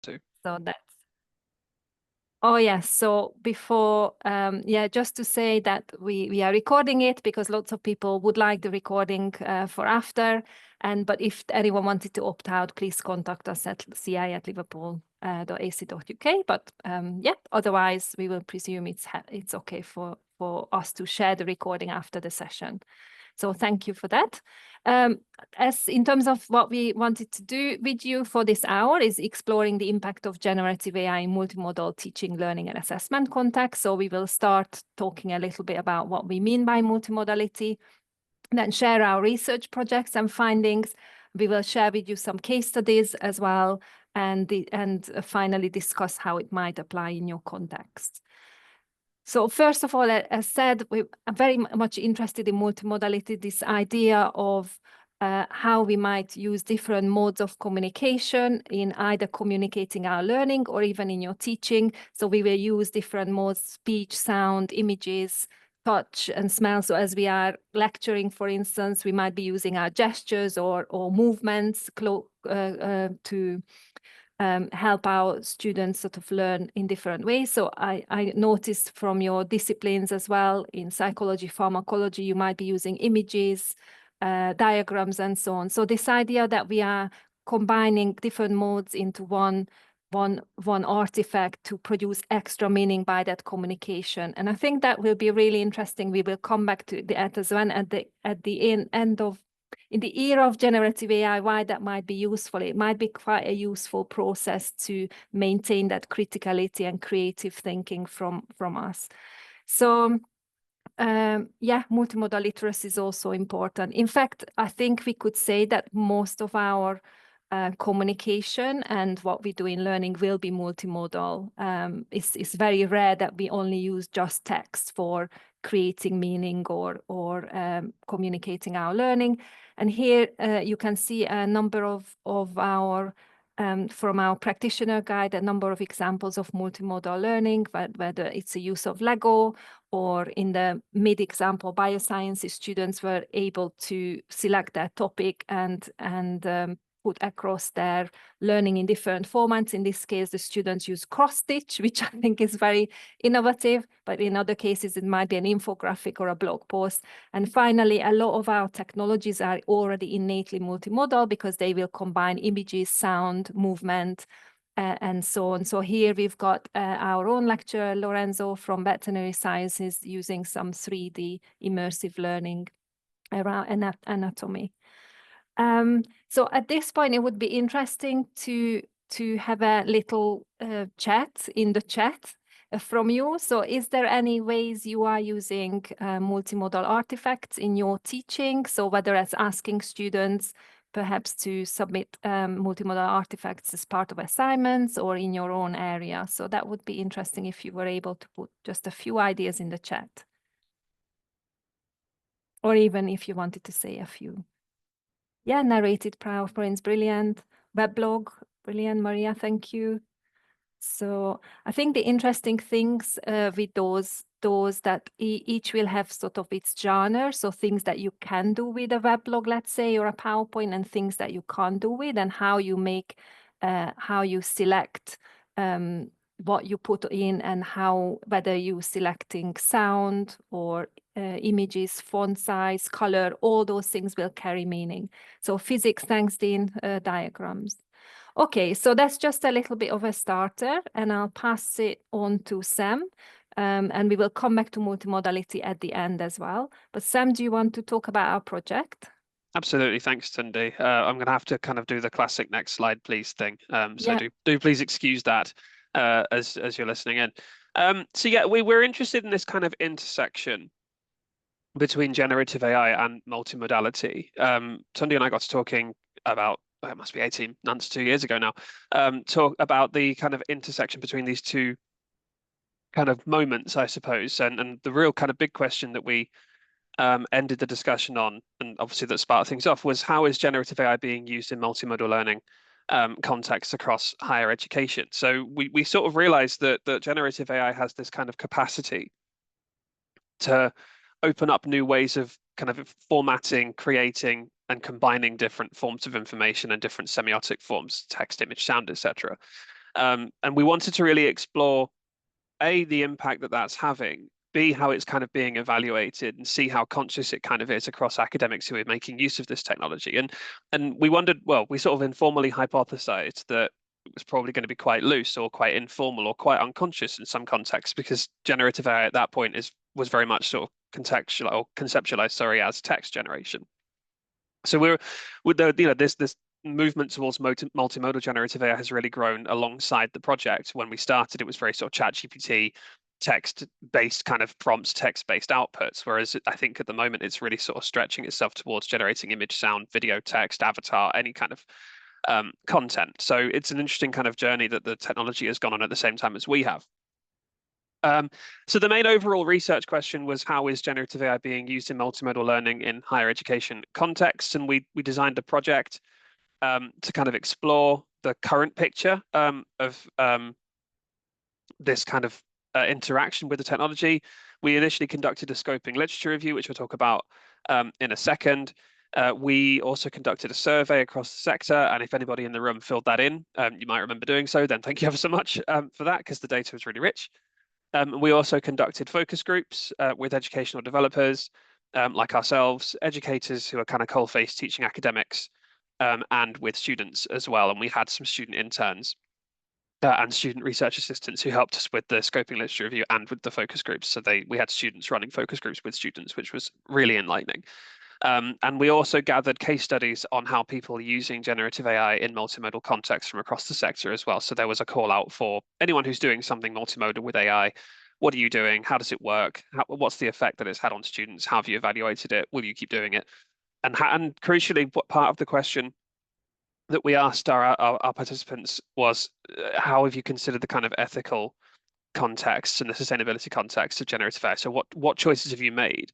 to. So that's, oh yes, so before, yeah, just to say that we are recording it because lots of people would like the recording for after, but if anyone wanted to opt out, please contact us at ci@liverpool.ac.uk. But yeah, otherwise we will presume it's okay for us to share the recording after the session. So thank you for that. As in terms of what we wanted to do with you for this hour is exploring the impact of generative AI in multimodal teaching, learning and assessment context. So we will start talking a little bit about what we mean by multimodality, then share our research projects and findings. We will share with you some case studies as well, and finally discuss how it might apply in your context. So first of all, as said, we are very much interested in multimodality, this idea of how we might use different modes of communication in either communicating our learning or even in your teaching. So we will use different modes: speech, sound, images, touch and smell. So as we are lecturing, for instance, we might be using our gestures or movements to help our students sort of learn in different ways. So I noticed from your disciplines as well, in psychology, pharmacology, you might be using images, diagrams, and so on. So this idea that we are combining different modes into one artifact to produce extra meaning by that communication. And I think that will be really interesting. We will come back to that as well at the end of, in the era of generative AI, why that might be useful. It might be quite a useful process to maintain that criticality and creative thinking from us. So yeah, multimodal literacy is also important. In fact, I think we could say that most of our communication and what we do in learning will be multimodal. It's very rare that we only use just text for creating meaning or communicating our learning. And here you can see a number of our from our practitioner guide, a number of examples of multimodal learning, whether it's a use of Lego, or in the mid example, biosciences students were able to select their topic and put across their learning in different formats. In this case, the students use cross-stitch, which I think is very innovative, but in other cases, it might be an infographic or a blog post. And finally, a lot of our technologies are already innately multimodal because they will combine images, sound, movement, and so on. So here we've got our own lecturer, Lorenzo from Veterinary Sciences, using some 3D immersive learning around anatomy. So at this point, it would be interesting to have a little chat in the chat from you. So is there any ways you are using multimodal artifacts in your teaching? So whether it's asking students perhaps to submit multimodal artifacts as part of assignments or in your own area. So that would be interesting if you were able to put just a few ideas in the chat. Or even if you wanted to say a few. Yeah, narrated PowerPoints, brilliant. Weblog, brilliant, Maria, thank you. So I think the interesting things with those that each will have sort of its genre, so things that you can do with a weblog, let's say, or a PowerPoint, and things that you can't do with, and how you make, how you select what you put in, and how, whether you selecting sound or images, font size, color, all those things will carry meaning. So physics, thanks, Dean, diagrams. Okay, so that's just a little bit of a starter, and I'll pass it on to Sam, and we will come back to multimodality at the end as well. But Sam, do you want to talk about our project? Absolutely, thanks, Tunde. I'm going to have to kind of do the classic next slide, please thing. So Yeah. do please excuse that as you're listening in. So yeah, we're interested in this kind of intersection between generative AI and multimodality. Tunde and I got to talking about, it must be 18 months, 2 years ago now, talk about the kind of intersection between these two kind of moments, I suppose, and the real kind of big question that we ended the discussion on, and obviously that sparked things off, was how is generative AI being used in multimodal learning contexts across higher education? So we sort of realized that generative AI has this kind of capacity to open up new ways of kind of formatting, creating, and combining different forms of information and different semiotic forms, text, image, sound, etc. And we wanted to really explore A, the impact that that's having, B, how it's kind of being evaluated, and see how conscious it kind of is across academics who are making use of this technology. And we wondered, well, we sort of informally hypothesized that it was probably going to be quite loose or quite informal or quite unconscious in some contexts, because generative AI at that point was very much sort of contextual or conceptualized, sorry, as text generation. So we're with the this movement towards multimodal generative AI has really grown alongside the project. When we started, it was very sort of ChatGPT text-based kind of prompts, text-based outputs. Whereas I think at the moment it's really sort of stretching itself towards generating image, sound, video, text, avatar, any kind of content. So it's an interesting kind of journey that the technology has gone on at the same time as we have. So the main overall research question was, how is generative AI being used in multimodal learning in higher education contexts? And we designed a project to kind of explore the current picture of this kind of interaction with the technology. We initially conducted a scoping literature review, which we'll talk about in a second. We also conducted a survey across the sector, and if anybody in the room filled that in, you might remember doing so, then thank you ever so much for that, because the data was really rich. We also conducted focus groups with educational developers like ourselves, educators who are kind of coalface teaching academics, and with students as well. And we had some student interns and student research assistants who helped us with the scoping literature review and with the focus groups. So we had students running focus groups with students, which was really enlightening. And we also gathered case studies on how people are using generative AI in multimodal contexts from across the sector as well. So there was a call out for anyone who's doing something multimodal with AI. What are you doing? How does it work? What's the effect that it's had on students? How have you evaluated it? Will you keep doing it? And crucially, what part of the question that we asked our participants was, how have you considered the kind of ethical context and the sustainability context of generative AI? So what choices have you made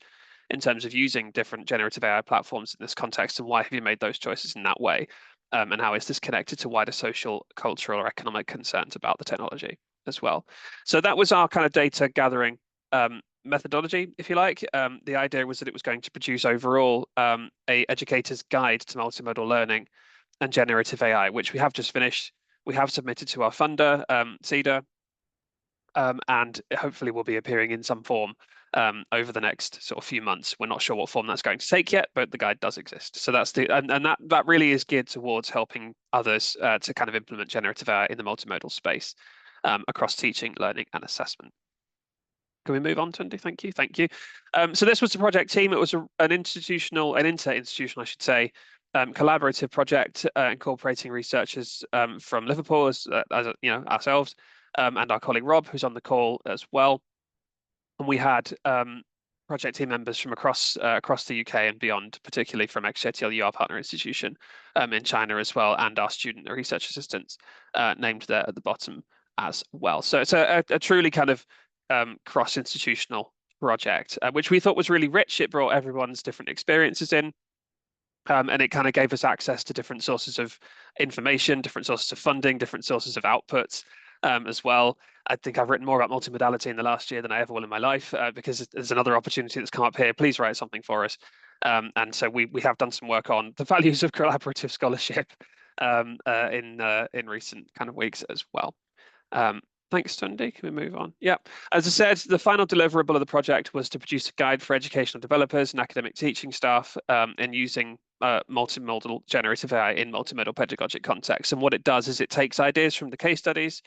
in terms of using different generative AI platforms in this context, and why have you made those choices in that way? And how is this connected to wider social, cultural, or economic concerns about the technology as well? So that was our kind of data gathering methodology, if you like. The idea was that it was going to produce overall a educator's guide to multimodal learning and generative AI, which we have just finished. We have submitted to our funder, CEDA, and hopefully will be appearing in some form over the next sort of few months. We're not sure what form that's going to take yet, but the guide does exist. So that's and that really is geared towards helping others to kind of implement generative AI in the multimodal space across teaching, learning, and assessment. Can we move on, Tunde? Thank you. Thank you. So this was the project team. It was an interinstitutional, I should say, collaborative project incorporating researchers from Liverpool, as you know, ourselves, and our colleague Rob, who's on the call as well. And we had project team members from across the UK and beyond, particularly from XJTLU, our partner institution in China as well, and our student research assistants named there at the bottom as well. So it's a truly kind of cross-institutional project, which we thought was really rich. It brought everyone's different experiences in. And it kind of gave us access to different sources of information, different sources of funding, different sources of outputs as well. I think I've written more about multimodality in the last year than I ever will in my life, because there's another opportunity that's come up here. Please write something for us. And so we have done some work on the values of collaborative scholarship in recent kind of weeks as well. Thanks, Tunde. Can we move on? Yeah. As I said, the final deliverable of the project was to produce a guide for educational developers and academic teaching staff in using multimodal generative AI in multimodal pedagogic contexts. And what it does is it takes ideas from the case studies,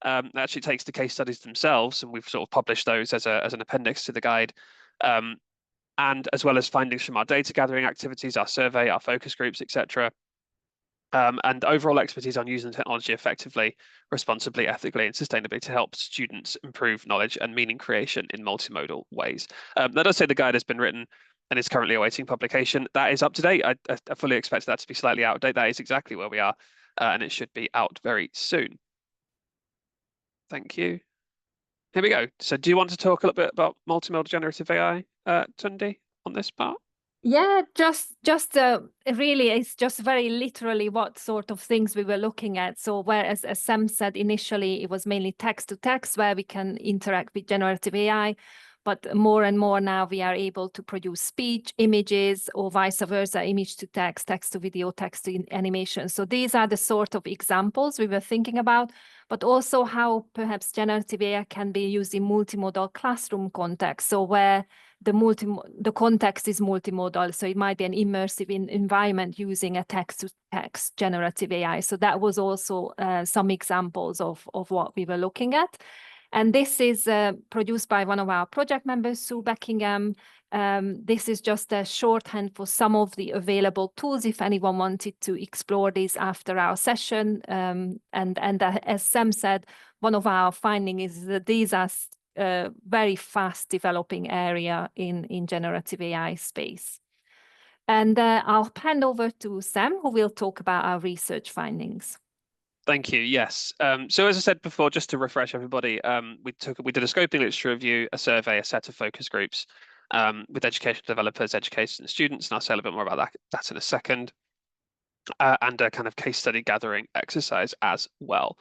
actually takes the case studies themselves, and we've sort of published those as an appendix to the guide, and as well as findings from our data gathering activities, our survey, our focus groups, etc. And overall expertise on using technology effectively, responsibly, ethically, and sustainably to help students improve knowledge and meaning creation in multimodal ways. That does say the guide has been written and is currently awaiting publication. That is up to date. I fully expect that to be slightly out of date. That is exactly where we are, and it should be out very soon. Thank you. Here we go. So do you want to talk a little bit about multimodal generative AI, Tunde, on this part? Yeah, just really, it's just very literally what sort of things we were looking at. So whereas, as Sam said, initially it was mainly text to text where we can interact with generative AI. but more and more now we are able to produce speech, images, or vice versa, image to text, text to video, text to animation. So these are the sort of examples we were thinking about, but also how perhaps generative AI can be used in multimodal classroom context. So where the context is multimodal, so it might be an immersive environment using a text-to-text generative AI. So that was also some examples of what we were looking at. And this is produced by one of our project members, Sue Beckingham. This is just a shorthand for some of the available tools if anyone wanted to explore these after our session. And as Sam said, one of our findings is that these are very fast developing area in generative AI space. And I'll hand over to Sam, who will talk about our research findings. Thank you. Yes. So as I said before, just to refresh everybody, we did a scoping literature review, a survey, a set of focus groups with educational developers, educators, and students, and I'll say a little bit more about that in a second. And a kind of case study gathering exercise as well.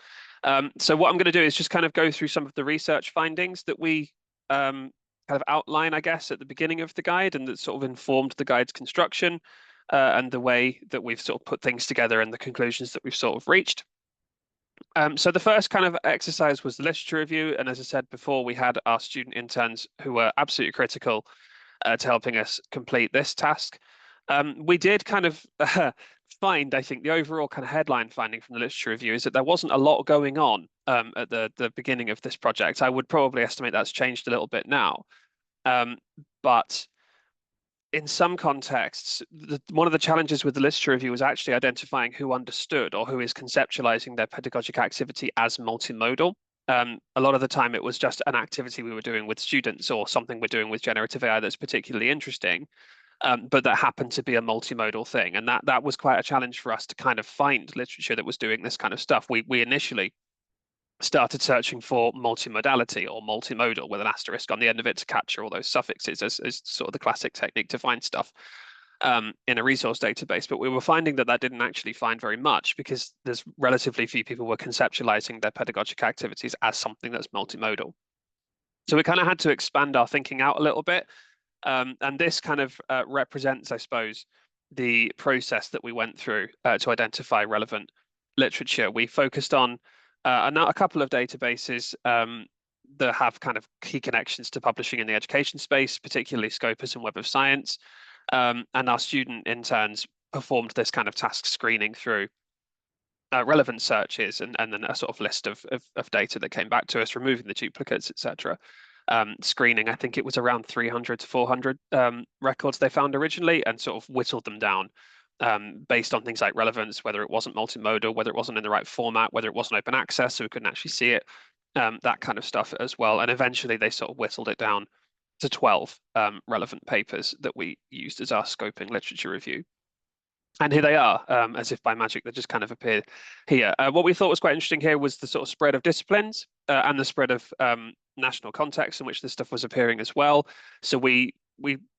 So what I'm going to do is just kind of go through some of the research findings that we kind of outline, I guess, at the beginning of the guide, and that sort of informed the guide's construction and the way that we've sort of put things together and the conclusions that we've sort of reached. So the first kind of exercise was the literature review, and as I said before, we had our student interns who were absolutely critical to helping us complete this task. We did kind of find, I think, the overall kind of headline finding from the literature review is that there wasn't a lot going on at the beginning of this project. I would probably estimate that's changed a little bit now. But in some contexts, one of the challenges with the literature review was actually identifying who understood or who is conceptualizing their pedagogic activity as multimodal. A lot of the time it was just an activity we were doing with students or something we're doing with generative AI that's particularly interesting. But that happened to be a multimodal thing. And that was quite a challenge for us to kind of find literature that was doing this kind of stuff. We initially started searching for multimodality or multimodal with an asterisk on the end of it to capture all those suffixes as sort of the classic technique to find stuff in a resource database. But we were finding that didn't actually find very much because there's relatively few people were conceptualizing their pedagogic activities as something that's multimodal. So we kind of had to expand our thinking out a little bit. And this kind of represents, I suppose, the process that we went through to identify relevant literature. We focused on a couple of databases that have kind of key connections to publishing in the education space, particularly Scopus and Web of Science. And our student interns performed this kind of task screening through relevant searches and then a sort of list of data that came back to us, removing the duplicates, etc. Screening, I think it was around 300 to 400 records they found originally, and sort of whittled them down based on things like relevance, whether it wasn't multimodal, whether it wasn't in the right format, whether it wasn't open access, so we couldn't actually see it, that kind of stuff as well. And eventually they sort of whittled it down to 12 relevant papers that we used as our scoping literature review. And here they are, as if by magic, they just kind of appeared here. What we thought was quite interesting here was the sort of spread of disciplines and the spread of national context in which this stuff was appearing as well. So we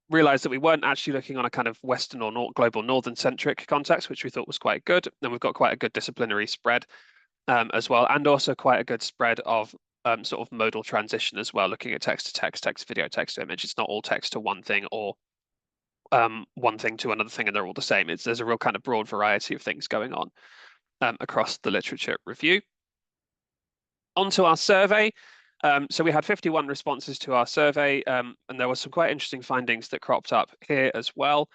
realized that we weren't actually looking on a kind of Western or global Northern centric context, which we thought was quite good. And we've got quite a good disciplinary spread as well, and also quite a good spread of sort of modal transition as well, looking at text to text, text to video, text to image. It's not all text to one thing or one thing to another thing and they're all the same. There's a real kind of broad variety of things going on across the literature review. Onto our survey. So we had 51 responses to our survey, and there were some quite interesting findings that cropped up here as well.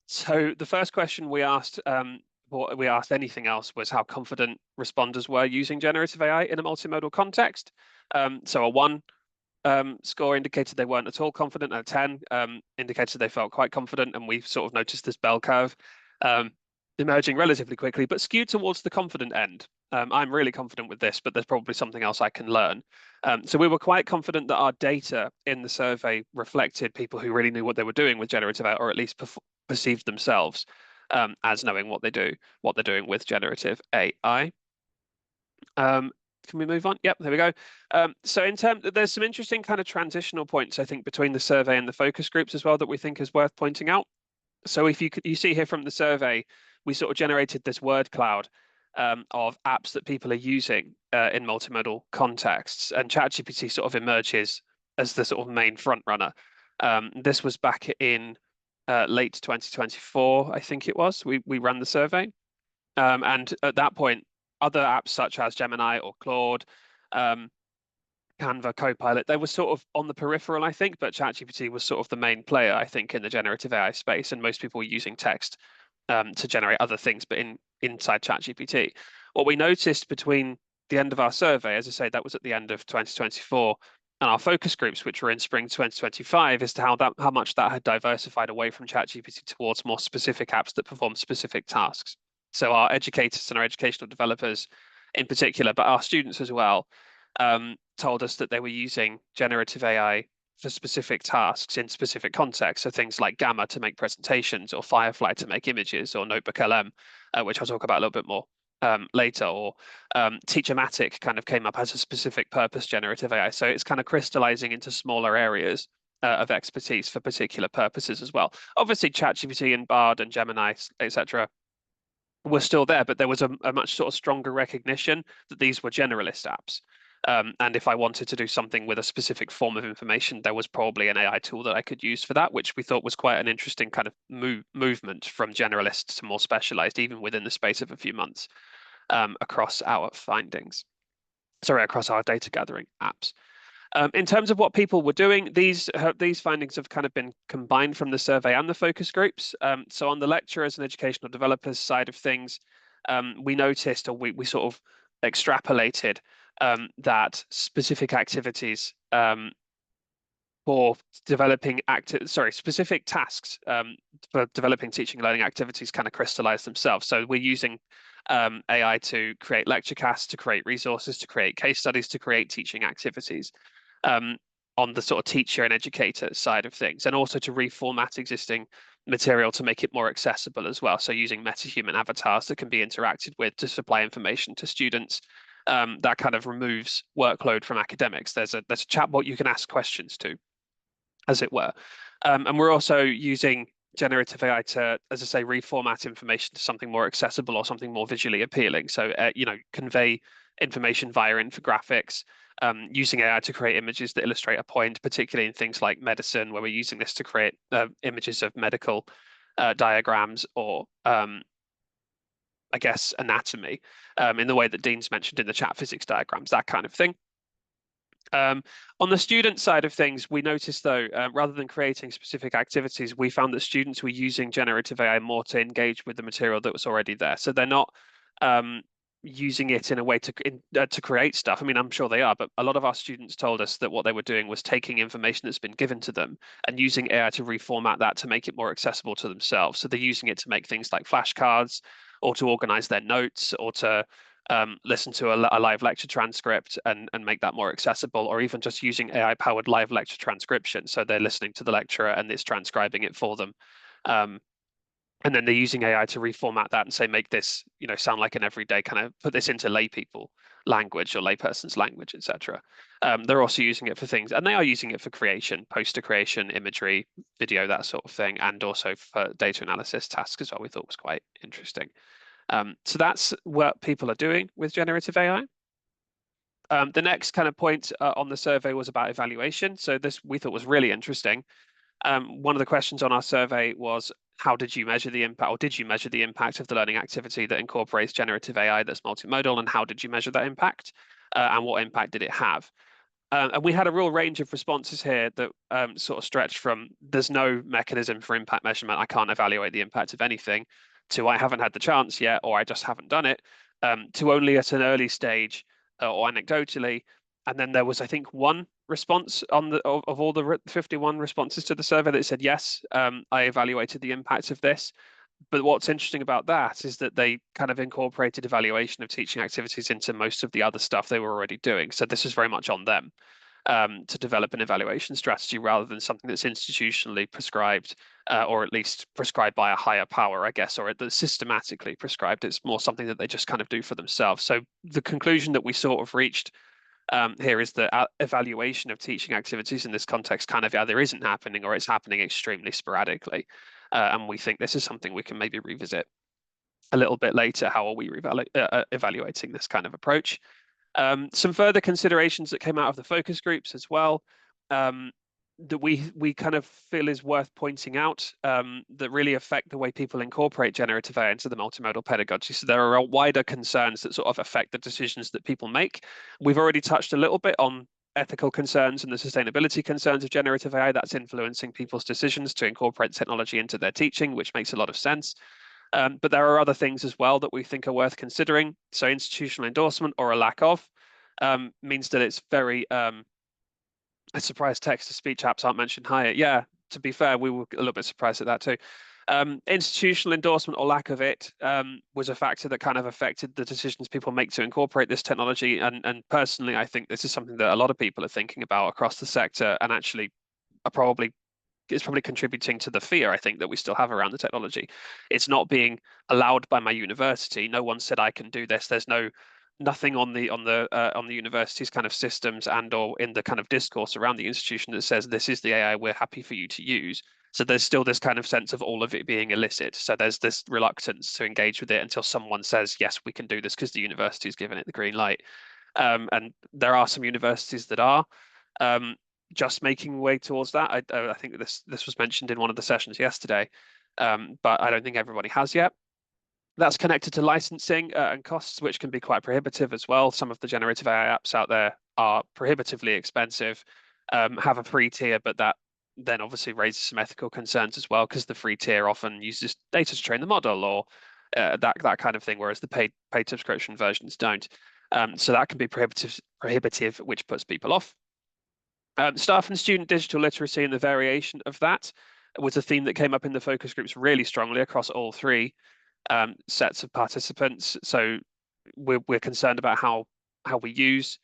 So the first question we asked, before we asked anything else, was how confident responders were using generative AI in a multimodal context. So a 1 score indicated they weren't at all confident, and a 10 indicated they felt quite confident, and we sort of noticed this bell curve emerging relatively quickly, but skewed towards the confident end. I'm really confident with this, but there's probably something else I can learn. So we were quite confident that our data in the survey reflected people who really knew what they were doing with generative AI, or at least perceived themselves as knowing what they're doing with generative AI. Can we move on? Yep, there we go. So there's some interesting kind of transitional points, I think, between the survey and the focus groups as well that we think is worth pointing out. So if you see here from the survey, we sort of generated this word cloud of apps that people are using in multimodal contexts, and ChatGPT sort of emerges as the sort of main front runner. This was back in late 2024, I think it was. We ran the survey, and at that point, other apps such as Gemini or Claude, Canva, Copilot, they were sort of on the peripheral, I think, but ChatGPT was sort of the main player, I think, in the generative AI space, and most people were using text to generate other things, but inside ChatGPT. What we noticed between the end of our survey, as I say, that was at the end of 2024, and our focus groups, which were in spring 2025, as to how much that had diversified away from ChatGPT towards more specific apps that perform specific tasks. So our educators and our educational developers in particular, but our students as well, told us that they were using generative AI for specific tasks in specific contexts. So things like Gamma to make presentations, or Firefly to make images, or Notebook LM, which I'll talk about a little bit more later, or Teacher-matic kind of came up as a specific purpose generative AI. So it's kind of crystallizing into smaller areas of expertise for particular purposes as well. Obviously, ChatGPT and Bard and Gemini, etc., were still there, but there was a much sort of stronger recognition that these were generalist apps. And if I wanted to do something with a specific form of information, there was probably an AI tool that I could use for that, which we thought was quite an interesting kind of movement from generalist to more specialized, even within the space of a few months, across our findings. Sorry, across our data gathering apps. In terms of what people were doing, these findings have kind of been combined from the survey and the focus groups. So on the lecturers and educational developers side of things, we noticed, or we sort of extrapolated that specific activities for developing specific tasks for developing teaching and learning activities kind of crystallize themselves. So we're using AI to create lecture casts, to create resources, to create case studies, to create teaching activities on the sort of teacher and educator side of things, and also to reformat existing material to make it more accessible as well. So using meta-human avatars that can be interacted with to supply information to students. That kind of removes workload from academics. There's a chatbot you can ask questions to, as it were. And we're also using generative AI to, as I say, reformat information to something more accessible or something more visually appealing. So, convey information via infographics, using AI to create images that illustrate a point, particularly in things like medicine, where we're using this to create images of medical diagrams, or I guess anatomy, in the way that Dean's mentioned in the chat, physics diagrams, that kind of thing. On the student side of things, we noticed though, rather than creating specific activities, we found that students were using generative AI more to engage with the material that was already there. So they're not using it in a way to create stuff. I mean, I'm sure they are, but a lot of our students told us that what they were doing was taking information that's been given to them and using AI to reformat that to make it more accessible to themselves. So they're using it to make things like flashcards, or to organize their notes, or to listen to a live lecture transcript and make that more accessible, or even just using AI-powered live lecture transcription. So they're listening to the lecturer and it's transcribing it for them. And then they're using AI to reformat that and say, make this, sound like an everyday kind of, put this into lay people language or layperson's language, etc. They're also using it for things, and they are using it for creation, poster creation, imagery, video, that sort of thing, and also for data analysis tasks as well. We thought was quite interesting. So that's what people are doing with generative AI. The next kind of point on the survey was about evaluation. So this we thought was really interesting. One of the questions on our survey was, how did you measure the impact, or did you measure the impact of the learning activity that incorporates generative AI that's multimodal, and how did you measure that impact, and what impact did it have? And we had a real range of responses here that sort of stretched from, there's no mechanism for impact measurement, I can't evaluate the impact of anything, to I haven't had the chance yet, or I just haven't done it, to only at an early stage, or anecdotally. And then there was, I think, one response of all the 51 responses to the survey that said, yes, I evaluated the impact of this. But what's interesting about that is that they kind of incorporated evaluation of teaching activities into most of the other stuff they were already doing. So this is very much on them to develop an evaluation strategy, rather than something that's institutionally prescribed, or at least prescribed by a higher power, I guess, or that's systematically prescribed. It's more something that they just kind of do for themselves. So the conclusion that we sort of reached here is that evaluation of teaching activities in this context kind of either isn't happening, or it's happening extremely sporadically. And we think this is something we can maybe revisit a little bit later. How are we evaluating this kind of approach? Some further considerations that came out of the focus groups as well that we kind of feel is worth pointing out that really affect the way people incorporate generative AI into the multimodal pedagogy. So there are wider concerns that sort of affect the decisions that people make. We've already touched a little bit on ethical concerns and the sustainability concerns of generative AI that's influencing people's decisions to incorporate technology into their teaching, which makes a lot of sense. But there are other things as well that we think are worth considering. So institutional endorsement or a lack of means that it's very a surprise text-to-speech apps aren't mentioned higher. Yeah, to be fair, we were a little bit surprised at that too. Institutional endorsement or lack of it was a factor that kind of affected the decisions people make to incorporate this technology. And personally, I think this is something that a lot of people are thinking about across the sector and actually are probably contributing to the fear, I think, that we still have around the technology. It's not being allowed by my university. No one said I can do this. There's nothing on the university's kind of systems and or in the kind of discourse around the institution that says this is the AI we're happy for you to use. So there's still this kind of sense of all of it being illicit. So there's this reluctance to engage with it until someone says, yes, we can do this because the university's given it the green light. And there are some universities that are just making way towards that. I think this was mentioned in one of the sessions yesterday, but I don't think everybody has yet. That's connected to licensing and costs, which can be quite prohibitive as well. Some of the generative AI apps out there are prohibitively expensive, have a free tier, but that then obviously raises some ethical concerns as well, because the free tier often uses data to train the model or that kind of thing, whereas the paid subscription versions don't. So that can be prohibitive, which puts people off. Staff and student digital literacy and the variation of that was a theme that came up in the focus groups really strongly across all three sets of participants. So we're concerned about how we use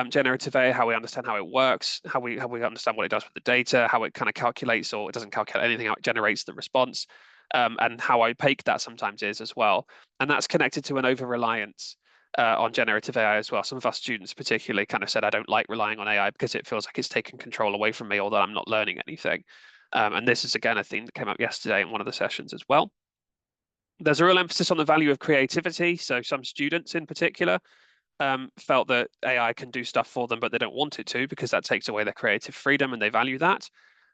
generative AI, how we understand how it works, how we understand what it does with the data, how it kind of calculates or it doesn't calculate anything, how it generates the response, and how opaque that sometimes is as well. And that's connected to an over-reliance on generative AI as well. Some of our students particularly kind of said, I don't like relying on AI because it feels like it's taking control away from me or that I'm not learning anything. And this is again a theme that came up yesterday in one of the sessions as well. There's a real emphasis on the value of creativity. So some students in particular felt that AI can do stuff for them, but they don't want it to because that takes away their creative freedom and they value that.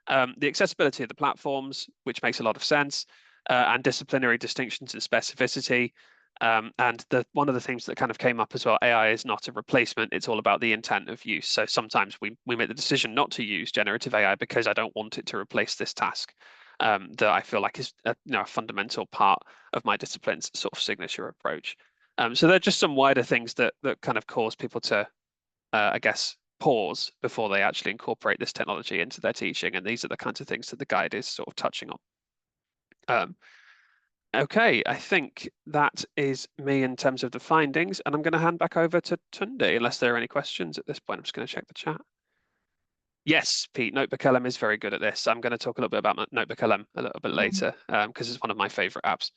The accessibility of the platforms, which makes a lot of sense, and disciplinary distinctions and specificity. And one of the things that kind of came up as well, AI is not a replacement. It's all about the intent of use. So sometimes we make the decision not to use generative AI because I don't want it to replace this task that I feel like is a fundamental part of my discipline's sort of signature approach. So they're just some wider things that kind of cause people to, I guess, pause before they actually incorporate this technology into their teaching. And these are the kinds of things that the guide is sort of touching on. Okay, I think that is me in terms of the findings, and I'm going to hand back over to Tunde, unless there are any questions at this point. I'm just going to check the chat. Yes, Pete, Notebook LM is very good at this. I'm going to talk a little bit about Notebook LM a little bit later, because it's one of my favorite apps.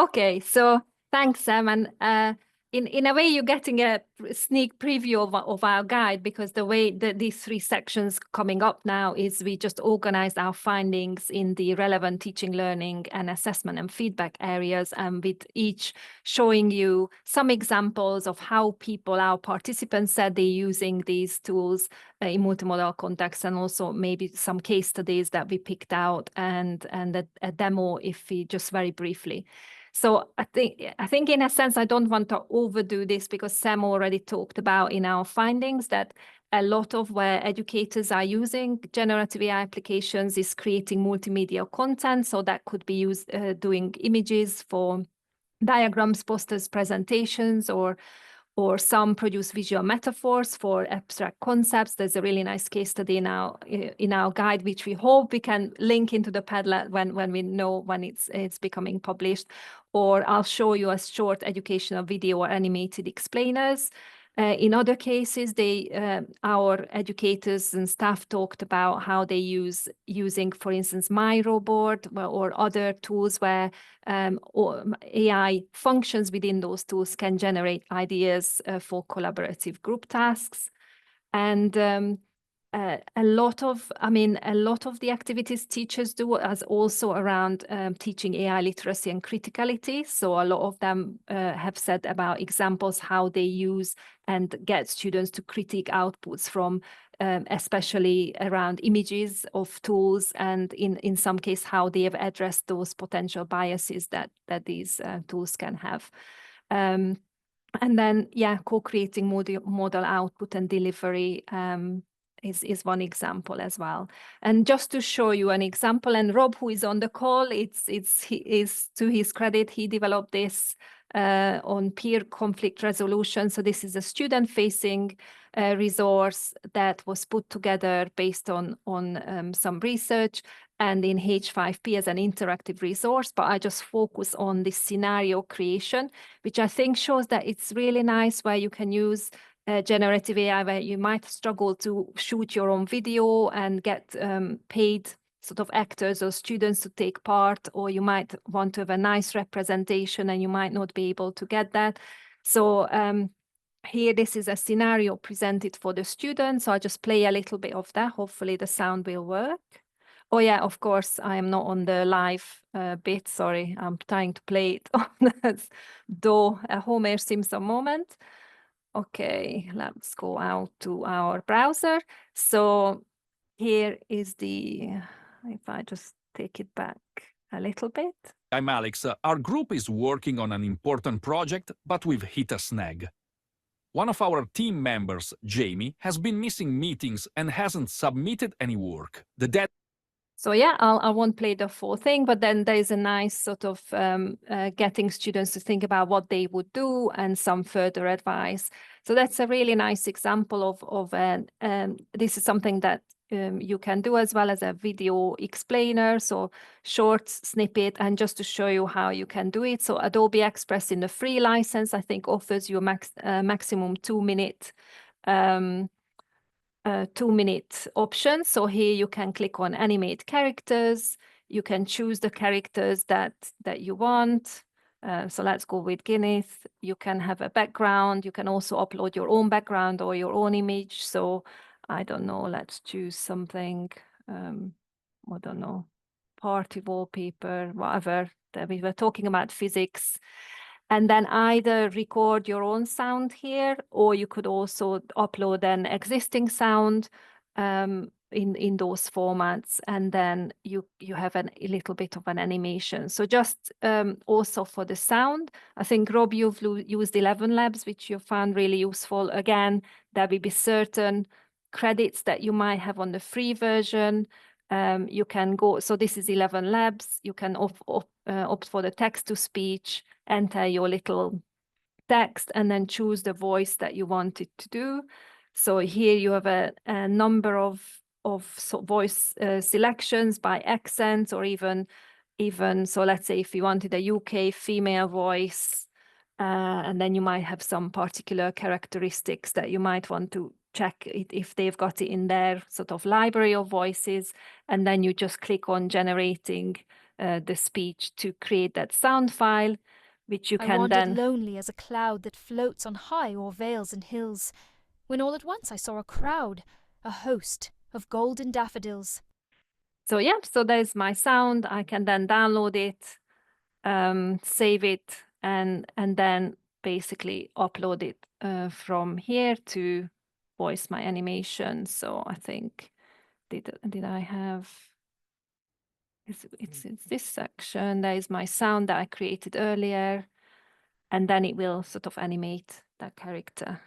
Okay, so thanks, Sam. And in a way, you're getting a sneak preview of our guide, because the way that these three sections coming up now is we just organized our findings in the relevant teaching, learning, and assessment and feedback areas, and with each showing you some examples of how our participants said they're using these tools in multimodal context, and also maybe some case studies that we picked out and a demo, if we just very briefly. So I think in a sense, I don't want to overdo this, because Sam already talked about in our findings that a lot of where educators are using generative AI applications is creating multimedia content. So that could be used doing images for diagrams, posters, presentations, or some produce visual metaphors for abstract concepts. There's a really nice case study in our guide, which we hope we can link into the Padlet when we know when it's becoming published. Or I'll show you a short educational video or animated explainers. In other cases, our educators and staff talked about how they using, for instance, MyRobot or other tools where or AI functions within those tools can generate ideas for collaborative group tasks. And a lot of the activities teachers do is also around teaching AI literacy and criticality. So a lot of them have said about examples how they use and get students to critique outputs from especially around images of tools, and in some case how they have addressed those potential biases that these tools can have. And then, yeah, co-creating model output and delivery is one example as well. And just to show you an example, and Rob, who is on the call, is to his credit, he developed this on peer conflict resolution. So this is a student-facing resource that was put together based on some research and in H5P as an interactive resource, but I just focus on this scenario creation, which I think shows that it's really nice where you can use generative AI, where you might struggle to shoot your own video and get paid sort of actors or students to take part, or you might want to have a nice representation and you might not be able to get that. So here, this is a scenario presented for the students. So I just play a little bit of that. Hopefully the sound will work. Oh yeah, of course, I am not on the live bit. Sorry, I'm trying to play it on a Homer Simpson moment. Okay, let's go out to our browser. So here is if I just take it back a little bit. I'm Alex. Our group is working on an important project, but we've hit a snag. One of our team members, Jamie, has been missing meetings and hasn't submitted any work. So yeah, I won't play the full thing, but then there is a nice sort of getting students to think about what they would do and some further advice. So that's a really nice example of this is something that you can do as well as a video explainer, so short snippet, and just to show you how you can do it. So Adobe Express in the free license, I think, offers you a maximum 2-minute 2-minute option. So here you can click on animate characters. You can choose the characters that you want. So let's go with Guinness. You can have a background. You can also upload your own background or your own image. So I don't know, let's choose something, I don't know, party wallpaper, whatever. We were talking about physics. And then either record your own sound here, or you could also upload an existing sound in those formats, and then you have a little bit of an animation. So just also for the sound, I think, Rob, you've used 11 Labs, which you found really useful. Again, there will be certain credits that you might have on the free version. You can go, so this is 11 Labs. You can opt for the text-to-speech, enter your little text, and then choose the voice that you want it to do. So here you have a number of voice selections by accents, or even so let's say if you wanted a UK female voice, and then you might have some particular characteristics that you might want to check if they've got it in their sort of library of voices, and then you just click on generating the speech to create that sound file, which you can I wandered then... lonely as a cloud that floats on high o'er vales and hills, when all at once I saw a crowd, a host of golden daffodils. So yeah, so there's my sound. I can then download it, save it, and then basically upload it from here to voice my animation. So I think, did I have... It's this section. There is my sound that I created earlier, and then it will sort of animate that character.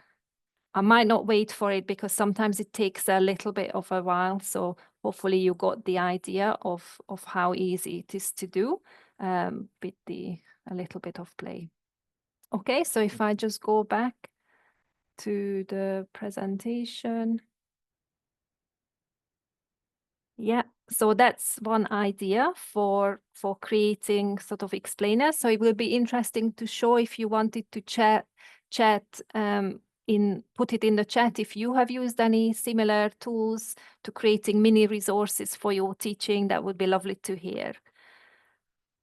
I might not wait for it because sometimes it takes a little bit of a while. So hopefully you got the idea of how easy it is to do with a little bit of play. Okay, so if I just go back to the presentation. Yeah, so that's one idea for creating sort of explainers. So it will be interesting to show if you wanted to chat put it in the chat if you have used any similar tools to creating mini resources for your teaching. That would be lovely to hear.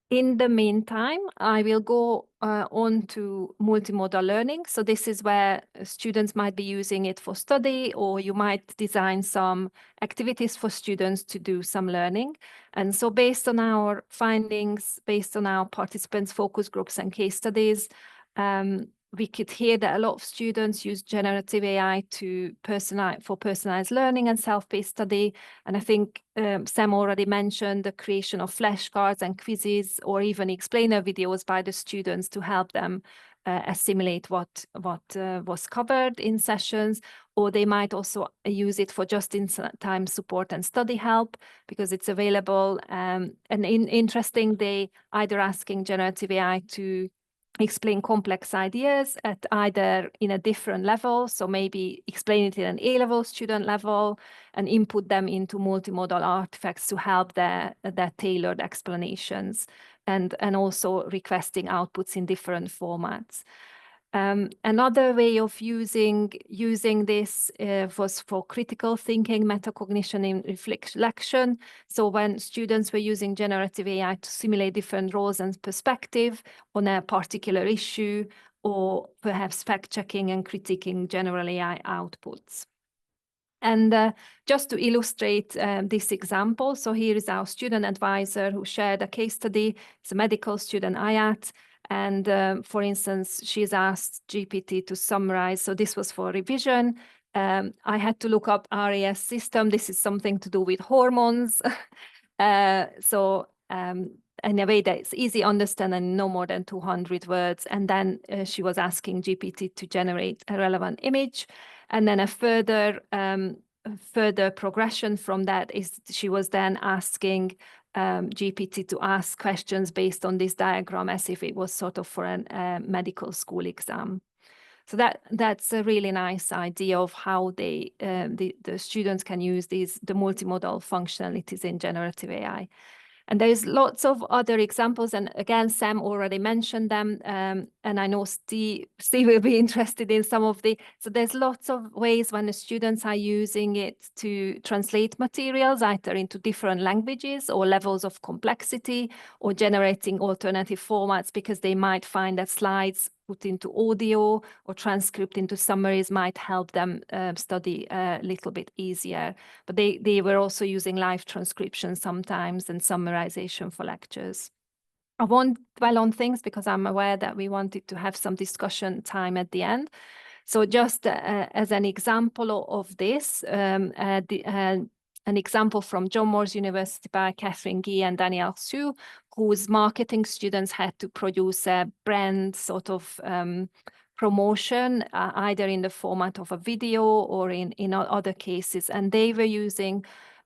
In the meantime, I will go on to multimodal learning. So this is where students might be using it for study, or you might design some activities for students to do some learning. And so based on our findings, based on our participants' focus groups and case studies, we could hear that a lot of students use generative AI for personalized learning and self-paced study. And I think Sam already mentioned the creation of flashcards and quizzes, or even explainer videos by the students to help them assimilate what was covered in sessions. Or they might also use it for just-in-time support and study help, because it's available. And interesting, they either asking generative AI to explain complex ideas at either in a different level, so maybe explain it in an A-level student level and input them into multimodal artifacts to help their tailored explanations, and also requesting outputs in different formats. Another way of using this was for critical thinking, metacognition, and reflection. So when students were using generative AI to simulate different roles and perspective on a particular issue, or perhaps fact-checking and critiquing general AI outputs. And just to illustrate this example, so here is our student advisor who shared a case study. It's a medical student, Ayat. And for instance, she's asked GPT to summarize. So this was for revision. I had to look up RAS system. This is something to do with hormones. In a way that it's easy to understand and no more than 200 words. And then she was asking GPT to generate a relevant image. And then a further progression from that is she was then asking GPT to ask questions based on this diagram, as if it was sort of for a medical school exam. So that's a really nice idea of how the students can use the multimodal functionalities in generative AI. And there's lots of other examples, and again, Sam already mentioned them, and I know Steve will be interested in some of so there's lots of ways when the students are using it to translate materials, either into different languages or levels of complexity, or generating alternative formats, because they might find that slides put into audio or transcript into summaries might help them study a little bit easier. But they were also using live transcription sometimes and summarization for lectures. I won't dwell on things because I'm aware that we wanted to have some discussion time at the end. So just as an example of this, an example from John Moores University by Catherine Gee and Danielle Hsu, whose marketing students had to produce a brand sort of promotion, either in the format of a video or in other cases. And they were using,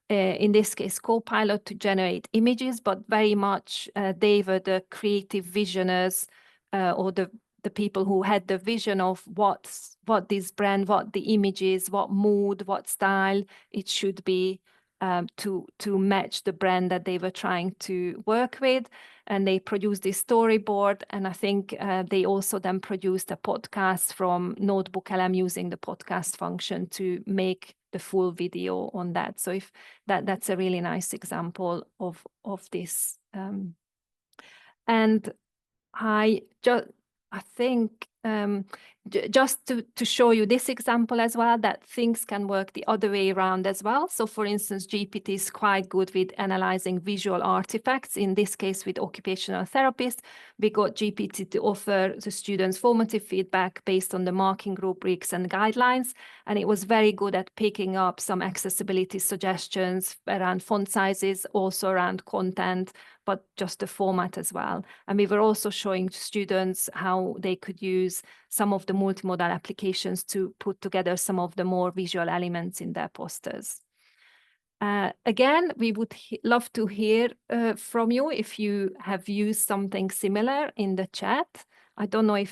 in this case, Copilot to generate images, but very much they were the creative visionaries, or the people who had the vision of what this brand, what the images, what mood, what style it should be, to match the brand that they were trying to work with. And they produced this storyboard, and I think they also then produced a podcast from NotebookLM using the podcast function to make the full video on that. So if that's a really nice example of this. And I think just to show you this example as well, that things can work the other way around as well. So for instance, GPT is quite good with analyzing visual artifacts. In this case, with occupational therapists, we got GPT to offer the students formative feedback based on the marking rubrics and guidelines. And it was very good at picking up some accessibility suggestions around font sizes, also around content, but just the format as well. And we were also showing students how they could use some of the multimodal applications to put together some of the more visual elements in their posters. Again, we would love to hear from you if you have used something similar in the chat. I don't know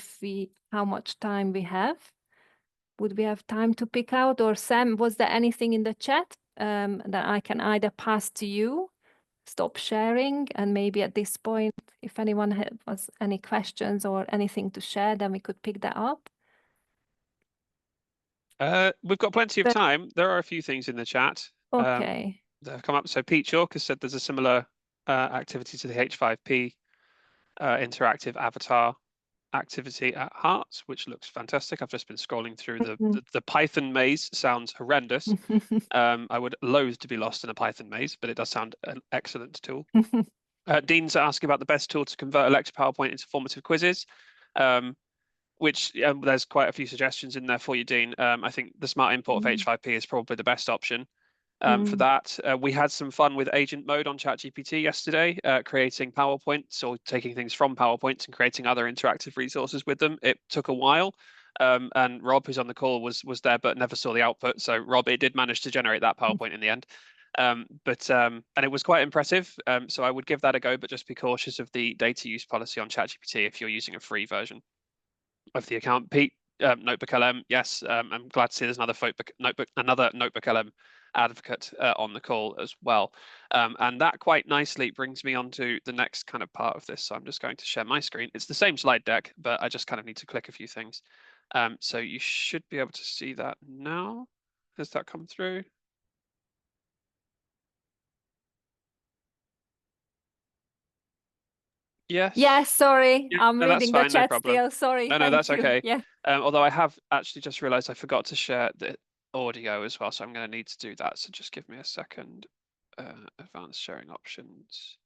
how much time we have. Would we have time to pick out? Or Sam, was there anything in the chat that I can either pass to you, stop sharing, and maybe at this point, if anyone has any questions or anything to share, then we could pick that up. We've got plenty of time. There are a few things in the chat that have come up. So Pete Chalk has said there's a similar activity to the H5P interactive avatar activity at Hearts, which looks fantastic. I've just been scrolling through the Python maze. Sounds horrendous. I would loathe to be lost in a Python maze, but it does sound an excellent tool. Dean's asking about the best tool to convert a lecture PowerPoint into formative quizzes, which there's quite a few suggestions in there for you, Dean. I think the smart import of H5P is probably the best option. For that. We had some fun with agent mode on ChatGPT yesterday, creating PowerPoints or taking things from PowerPoints and creating other interactive resources with them. It took a while, and Rob, who's on the call, was there but never saw the output. So Rob, it did manage to generate that PowerPoint in the end. And it was quite impressive. So I would give that a go, but just be cautious of the data use policy on ChatGPT if you're using a free version of the account. Pete, Notebook LM, yes, I'm glad to see there's another Notebook LM advocate on the call as well. And that quite nicely brings me on to the next kind of part of this. So I'm just going to share my screen. It's the same slide deck, but I just kind of need to click a few things. So you should be able to see that now. Has that come through? Yes. Yes, sorry. Yeah, I'm no, that's reading the fine, no chat problem. still. Sorry. No, Thank that's you. okay. Yeah. Although I have actually just realized I forgot to share the audio as well, so I'm going to need to do that. So just give me a second. Advanced sharing options.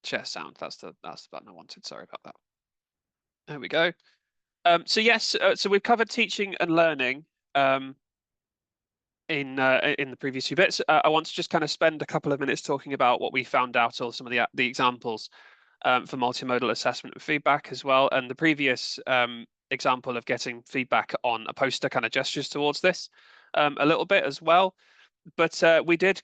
Share sound. That's the button I wanted. Sorry about that. There we go. So yes, so we've covered teaching and learning in the previous few bits. I want to just kind of spend a couple of minutes talking about what we found out, or some of the examples for multimodal assessment and feedback as well. And the previous example of getting feedback on a poster kind of gestures towards this a little bit as well. But we did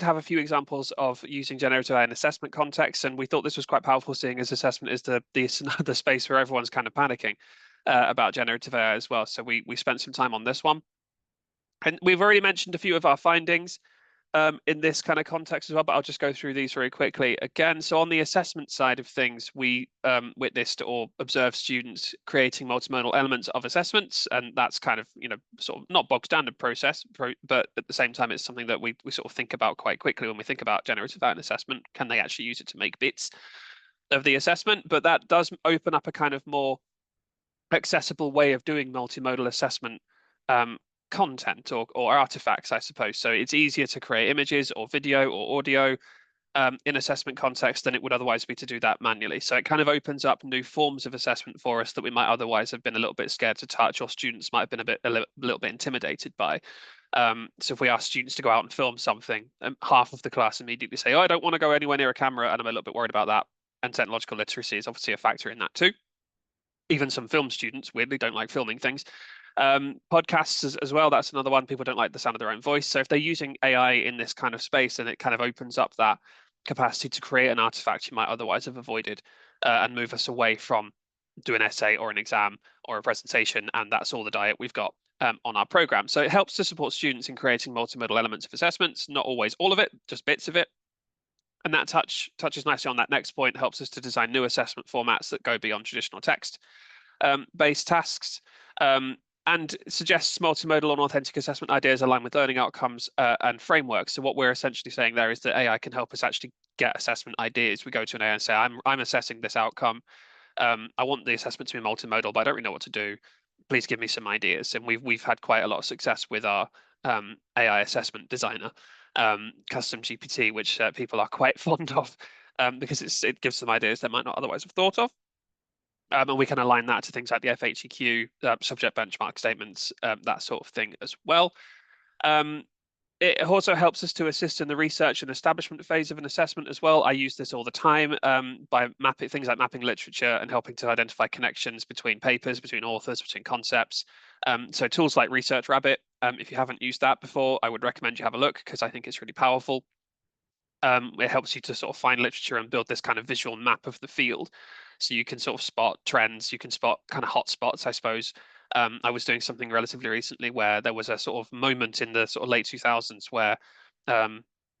have a few examples of using generative AI in assessment context, and we thought this was quite powerful, seeing as assessment is the space where everyone's kind of panicking about generative AI as well. So we spent some time on this one. And we've already mentioned a few of our findings in this kind of context as well, but I'll just go through these very quickly again. So on the assessment side of things, we witnessed or observed students creating multimodal elements of assessments, and that's kind of, sort of not bog standard process, but at the same time, it's something that we sort of think about quite quickly when we think about generative AI and assessment. Can they actually use it to make bits of the assessment? But that does open up a kind of more accessible way of doing multimodal assessment content or artifacts, I suppose. So it's easier to create images or video or audio in assessment context than it would otherwise be to do that manually. So it kind of opens up new forms of assessment for us that we might otherwise have been a little bit scared to touch, or students might have been a little bit intimidated by. So if we ask students to go out and film something, half of the class immediately say, "Oh, I don't want to go anywhere near a camera," and I'm a little bit worried about that. And technological literacy is obviously a factor in that too. Even some film students weirdly don't like filming things. Podcasts as well, that's another one. People don't like the sound of their own voice. So if they're using AI in this kind of space, then it kind of opens up that capacity to create an artifact you might otherwise have avoided, and move us away from do an essay or an exam or a presentation, and that's all the diet we've got on our program. So it helps to support students in creating multimodal elements of assessments, not always all of it, just bits of it. And that touches nicely on that next point, helps us to design new assessment formats that go beyond traditional text based tasks, and suggests multimodal and authentic assessment ideas align with learning outcomes and frameworks. So what we're essentially saying there is that AI can help us actually get assessment ideas. We go to an AI and say, I'm assessing this outcome. I want the assessment to be multimodal, but I don't really know what to do. Please give me some ideas. And we've had quite a lot of success with our AI assessment designer, custom GPT, which people are quite fond of because it gives them ideas they might not otherwise have thought of. And we can align that to things like the FAQ, subject benchmark statements, that sort of thing as well. It also helps us to assist in the research and establishment phase of an assessment as well. I use this all the time by mapping things like mapping literature and helping to identify connections between papers, between authors, between concepts. So tools like Research Rabbit, if you haven't used that before, I would recommend you have a look because I think it's really powerful. It helps you to sort of find literature and build this kind of visual map of the field. So you can sort of spot trends, you can spot kind of hot spots, I suppose. I was doing something relatively recently where there was a sort of moment in the sort of late 2000s where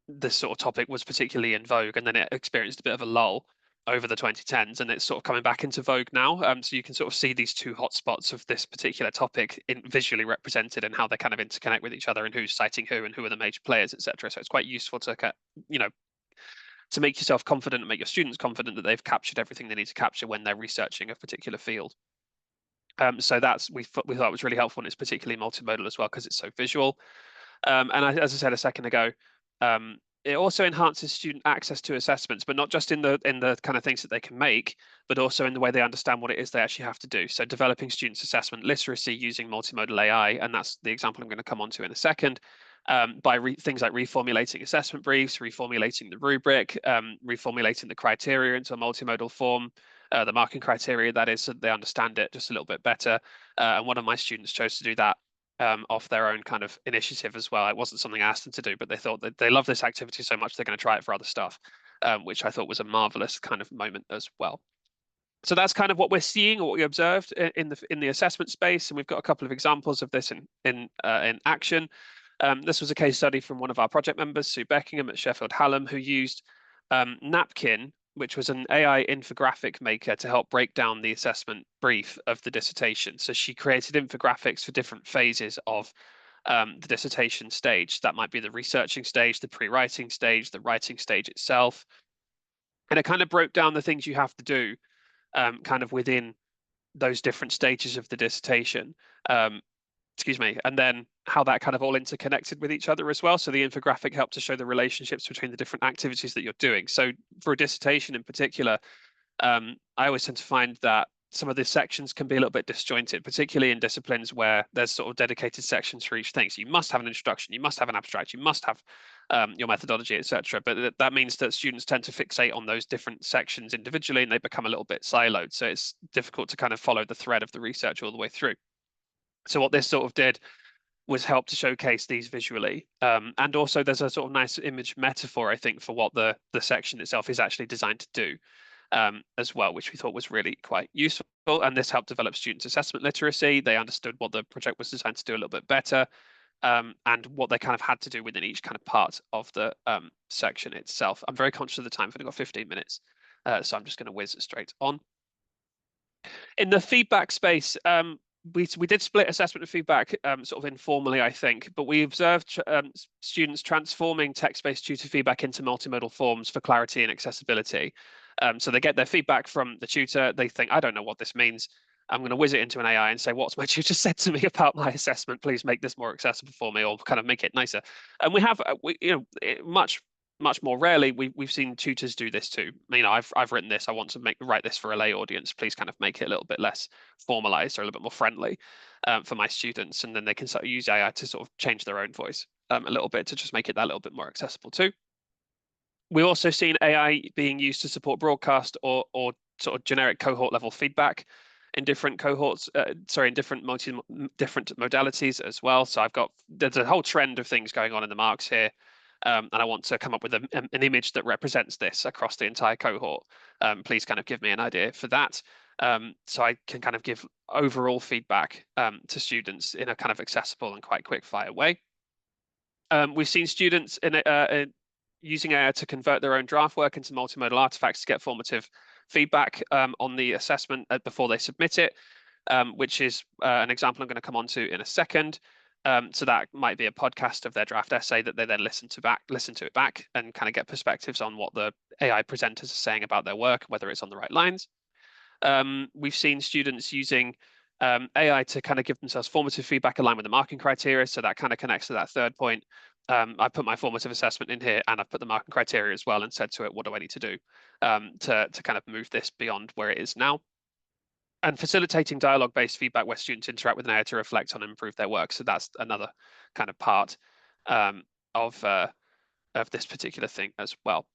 this sort of topic was particularly in vogue, and then it experienced a bit of a lull over the 2010s, and it's sort of coming back into vogue now. So you can sort of see these two hotspots of this particular topic visually represented and how they kind of interconnect with each other and who's citing who and who are the major players, etc. So it's quite useful to to make yourself confident and make your students confident that they've captured everything they need to capture when they're researching a particular field. So that's we thought was really helpful, and it's particularly multimodal as well because it's so visual. And as I said a second ago, it also enhances student access to assessments, but not just in the kind of things that they can make, but also in the way they understand what it is they actually have to do. So developing students' assessment literacy using multimodal AI, and that's the example I'm going to come on to in a second, by things like reformulating assessment briefs, reformulating the rubric, reformulating the criteria into a multimodal form, the marking criteria, that is, so that they understand it just a little bit better. And one of my students chose to do that off their own kind of initiative as well. It wasn't something I asked them to do, but they thought that they love this activity so much they're going to try it for other stuff, which I thought was a marvelous kind of moment as well. So that's kind of what we're seeing, or what we observed in the assessment space, and we've got a couple of examples of this in action. This was a case study from one of our project members, Sue Beckingham at Sheffield Hallam, who used Napkin, which was an AI infographic maker, to help break down the assessment brief of the dissertation. So she created infographics for different phases of the dissertation stage. That might be the researching stage, the pre-writing stage, the writing stage itself. And it kind of broke down the things you have to do kind of within those different stages of the dissertation. Excuse me, and then how that kind of all interconnected with each other as well. So the infographic helped to show the relationships between the different activities that you're doing. So for a dissertation in particular, I always tend to find that some of the sections can be a little bit disjointed, particularly in disciplines where there's sort of dedicated sections for each thing. So you must have an introduction, you must have an abstract, you must have your methodology, etc. But that means that students tend to fixate on those different sections individually, and they become a little bit siloed. So it's difficult to kind of follow the thread of the research all the way through. So what this sort of did was help to showcase these visually. And also there's a sort of nice image metaphor, I think, for what the section itself is actually designed to do as well, which we thought was really quite useful. And this helped develop students' assessment literacy. They understood what the project was designed to do a little bit better, and what they kind of had to do within each kind of part of the section itself. I'm very conscious of the time, I've only got 15 minutes, so I'm just going to whiz straight on. In the feedback space, we did split assessment and feedback sort of informally, I think, but we observed students transforming text-based tutor feedback into multimodal forms for clarity and accessibility. So they get their feedback from the tutor, they think, I don't know what this means. I'm going to whiz it into an AI and say, what's my tutor said to me about my assessment? Please make this more accessible for me, or kind of make it nicer. And we have, much more rarely, we've seen tutors do this too. I've written this, I want to write this for a lay audience. Please kind of make it a little bit less formalized or a little bit more friendly for my students. And then they can sort of use AI to sort of change their own voice a little bit to just make it that little bit more accessible too. We've also seen AI being used to support broadcast or sort of generic cohort level feedback in different cohorts, in different modalities as well. So there's a whole trend of things going on in the marks here. And I want to come up with an image that represents this across the entire cohort. Please kind of give me an idea for that. So I can kind of give overall feedback to students in a kind of accessible and quite quick fire way. We've seen students using AI to convert their own draft work into multimodal artifacts to get formative feedback on the assessment before they submit it, which is an example I'm going to come on to in a second. So that might be a podcast of their draft essay that they then listen to it back and kind of get perspectives on what the AI presenters are saying about their work, whether it's on the right lines. We've seen students using AI to kind of give themselves formative feedback aligned with the marking criteria. So that kind of connects to that third point. I put my formative assessment in here, and I've put the marking criteria as well, and said to it, what do I need to do to kind of move this beyond where it is now? And facilitating dialogue-based feedback where students interact with an AI to reflect on and improve their work. So that's another kind of part of this particular thing as well.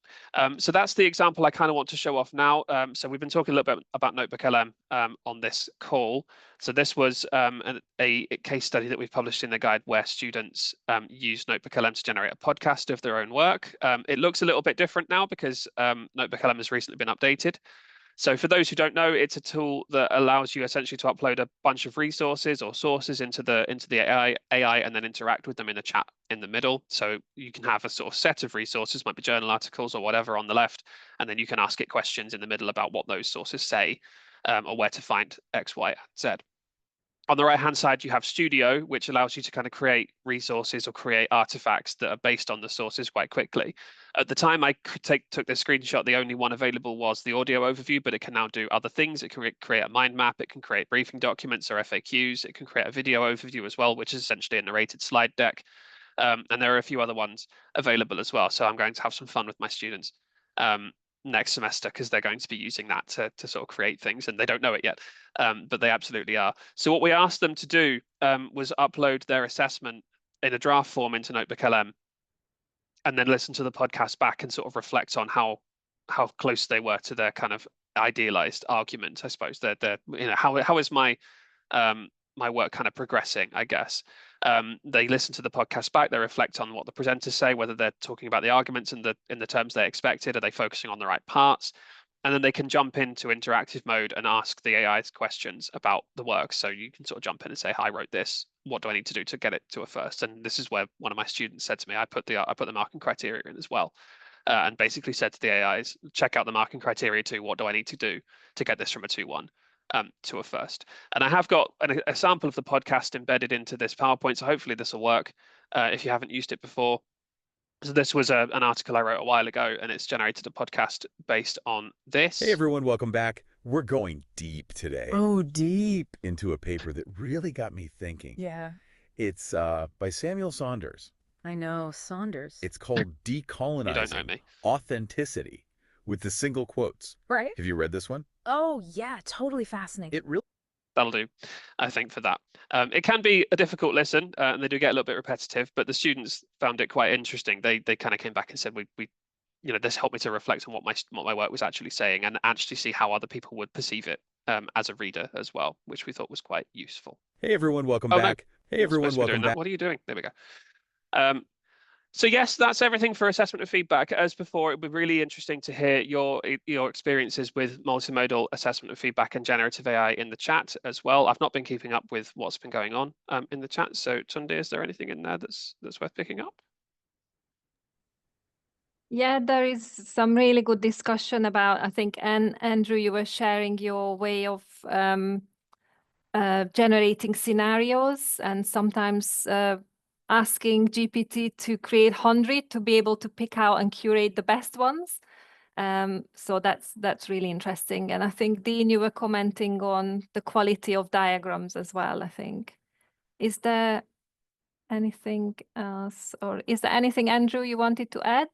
So that's the example I kind of want to show off now. So we've been talking a little bit about Notebook LM on this call. So this was a case study that we've published in the guide where students use Notebook LM to generate a podcast of their own work. It looks a little bit different now because Notebook LM has recently been updated. So for those who don't know, it's a tool that allows you essentially to upload a bunch of resources or sources into the AI and then interact with them in a chat in the middle. So you can have a sort of set of resources, might be journal articles or whatever on the left, and then you can ask it questions in the middle about what those sources say or where to find X, Y, and Z. On the right-hand side, you have Studio, which allows you to kind of create resources or create artifacts that are based on the sources quite quickly. At the time I took this screenshot, the only one available was the audio overview, but it can now do other things. It can create a mind map, it can create briefing documents or FAQs, it can create a video overview as well, which is essentially a narrated slide deck. And there are a few other ones available as well. So I'm going to have some fun with my students next semester, because they're going to be using that to sort of create things, and they don't know it yet, but they absolutely are. So what we asked them to do was upload their assessment in a draft form into Notebook LM, and then listen to the podcast back and sort of reflect on how close they were to their kind of idealized argument, I suppose. How is my my work kind of progressing, I guess. They listen to the podcast back, they reflect on what the presenters say, whether they're talking about the arguments in the terms they expected, are they focusing on the right parts? And then they can jump into interactive mode and ask the AI's questions about the work. So you can sort of jump in and say, "Hi, I wrote this. What do I need to do to get it to a first?" And this is where one of my students said to me, I put the marking criteria in as well. And basically said to the AIs, check out the marking criteria too. What do I need to do to get this from a 2-1 to a first? And I have got a sample of the podcast embedded into this PowerPoint, so hopefully this will work if you haven't used it before. So this was an article I wrote a while ago, and it's generated a podcast based on this. Hey everyone, welcome back. We're going deep today. Oh, deep. Into a paper that really got me thinking. Yeah. It's by Samuel Saunders. I know, Saunders. It's called Decolonizing You don't know me. Authenticity, with the single quotes. Right. Have you read this one? Oh, yeah, totally fascinating. It really That'll do, I think, for that. It can be a difficult listen, and they do get a little bit repetitive, but the students found it quite interesting. They kind of came back and said, we this helped me to reflect on what my work was actually saying, and actually see how other people would perceive it as a reader as well, which we thought was quite useful. Hey everyone, welcome Oh, back. No, Hey everyone, welcome back. What are you doing? There we go. So yes, that's everything for assessment and feedback. As before, it would be really interesting to hear your experiences with multimodal assessment and feedback and generative AI in the chat as well. I've not been keeping up with what's been going on in the chat. So Tunde, is there anything in there that's worth picking up? Yeah, there is some really good discussion about, I think, Andrew, you were sharing your way of generating scenarios, and sometimes asking GPT to create 100 to be able to pick out and curate the best ones. So that's really interesting. And I think, Dean, you were commenting on the quality of diagrams as well, I think. Is there anything else, or is there anything, Andrew, you wanted to add?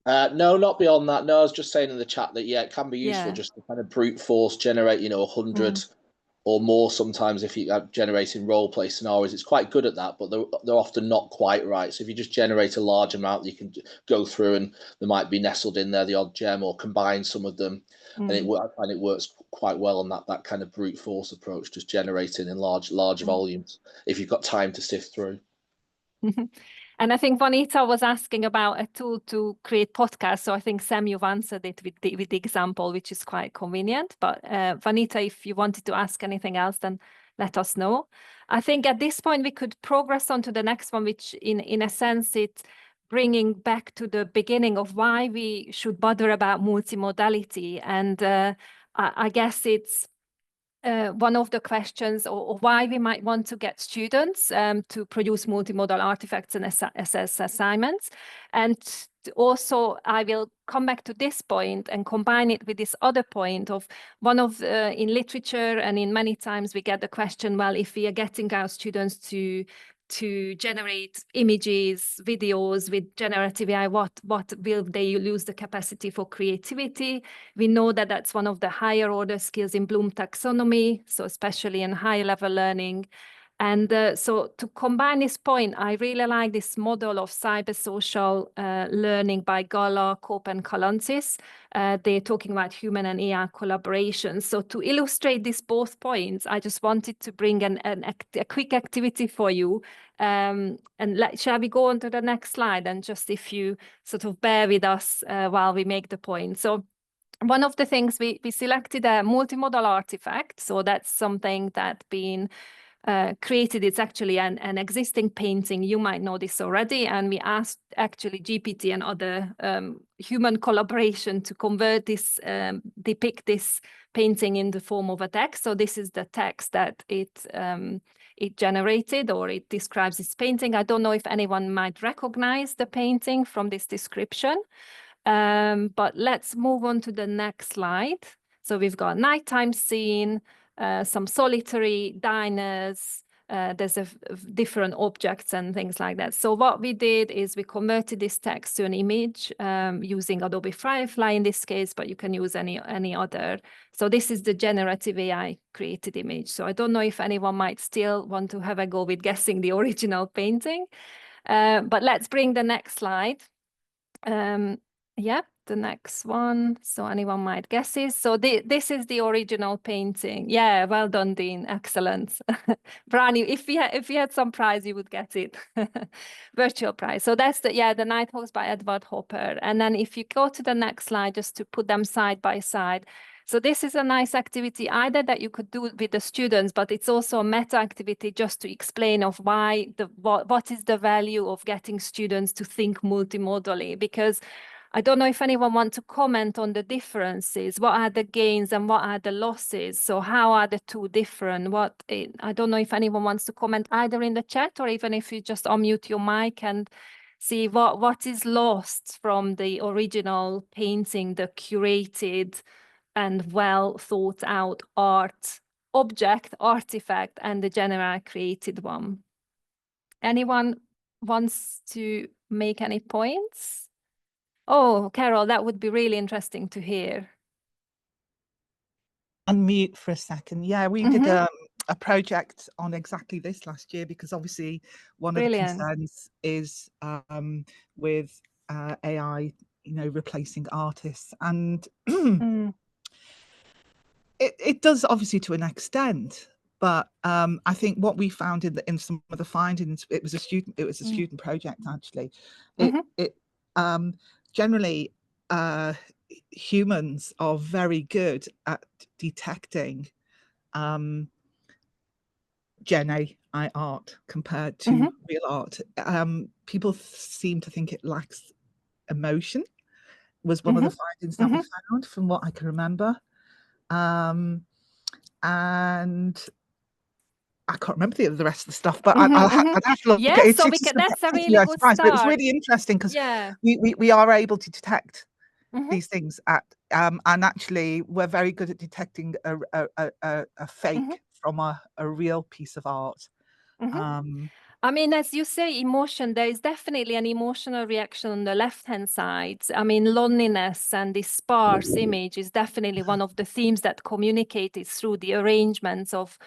No, not beyond that. No, I was just saying in the chat that, yeah, it can be useful just to kind of brute force generate, 100 or more sometimes if you are generating role play scenarios. It's quite good at that, but they're often not quite right. So if you just generate a large amount, you can go through and there might be nestled in there the odd gem, or combine some of them. And I find it works quite well on that kind of brute force approach, just generating in large volumes if you've got time to sift through. And I think Vanita was asking about a tool to create podcasts. So I think, Sam, you've answered it with the example, which is quite convenient. But Vanita, if you wanted to ask anything else, then let us know. I think at this point, we could progress on to the next one, which in a sense, it's bringing back to the beginning of why we should bother about multimodality. And I guess it's one of the questions, or why we might want to get students to produce multimodal artifacts and assess assignments. And also, I will come back to this point and combine it with this other point of one of in literature, and in many times we get the question, well, if we are getting our students to generate images, videos with generative AI, what will they lose the capacity for creativity? We know that that's one of the higher order skills in Bloom taxonomy, so especially in high level learning. And so to combine this point, I really like this model of cybersocial learning by Gala, Cope, and Kalantzis. They're talking about human and AI collaboration. So to illustrate these both points, I just wanted to bring a quick activity for you. Shall we go on to the next slide? And just if you sort of bear with us while we make the point. So one of the things we selected a multimodal artifact. So that's something that been created. It's actually an existing painting. You might know this already. And we asked actually GPT and other human collaboration to convert this, depict this painting in the form of a text. So this is the text that it generated, or it describes this painting. I don't know if anyone might recognize the painting from this description, but let's move on to the next slide. So we've got nighttime scene, some solitary diners, there's different objects and things like that. So what we did is we converted this text to an image using Adobe Firefly in this case, but you can use any other. So this is the generative AI created image. So I don't know if anyone might still want to have a go with guessing the original painting, but let's bring the next slide. Yeah, the next one. So anyone might guess it. So this is the original painting. Yeah, well done, Dean. Excellent. Brian, if we had some prize, you would get it. Virtual prize. So that's the Nighthawks by Edward Hopper. And then if you go to the next slide, just to put them side by side. So this is a nice activity either that you could do with the students, but it's also a meta activity just to explain of why what is the value of getting students to think multimodally, because I don't know if anyone wants to comment on the differences. What are the gains and what are the losses? So how are the two different? I don't know if anyone wants to comment either in the chat, or even if you just unmute your mic and see what is lost from the original painting, the curated and well thought out artifact, and the GenAI created one. Anyone wants to make any points? Oh, Carol, that would be really interesting to hear. Unmute for a second. Yeah, we did a project on exactly this last year, because obviously one of the concerns is with AI, replacing artists, and it does obviously to an extent. But I think what we found in some of the findings, it was a student project actually. It generally humans are very good at detecting Gen AI art compared to real art. People seem to think it lacks emotion, was one of the findings that we found from what I can remember. And I can't remember the rest of the stuff, but I'd have to look at it. So that's a really good start. But it was really interesting because we are able to detect these things and actually we're very good at detecting a fake from a real piece of art. I mean, as you say, emotion, there is definitely an emotional reaction on the left-hand side. I mean, loneliness and this sparse image is definitely one of the themes that communicated through the arrangements of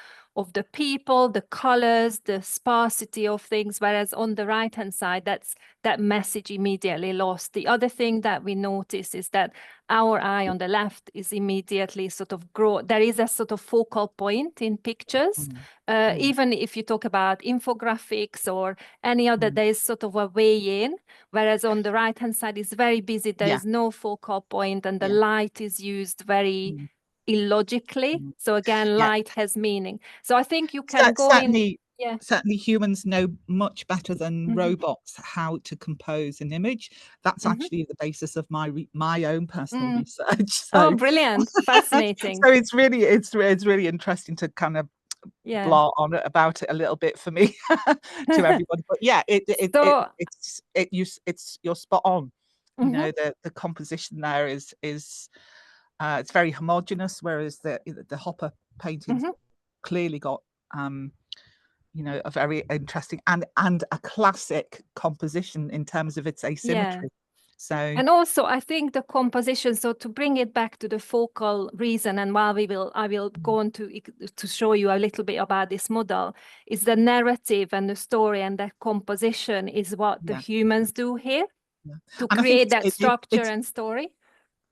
the people, the colors, the sparsity of things, whereas on the right-hand side, that message immediately lost. The other thing that we notice is that our eye on the left is immediately sort of there is a sort of focal point in pictures. Even if you talk about infographics or any other, there is sort of a way in, whereas on the right-hand side is very busy. There is no focal point, and the light is used very illogically. So again, light has meaning. So I think you can go certainly, in. Certainly humans know much better than robots how to compose an image. That's actually the basis of my own personal research. So, oh, brilliant. Fascinating. So it's really interesting to kind of blah on it about it a little bit for me to everybody. But yeah, you're spot on. You know, the composition there is it's very homogeneous, whereas the Hopper paintings clearly got a very interesting and a classic composition in terms of its asymmetry. So, and also I think the composition, so to bring it back to the focal reason, and while I will go on to show you a little bit about this model, is the narrative and the story, and the composition is what the humans do here to create that structure and story.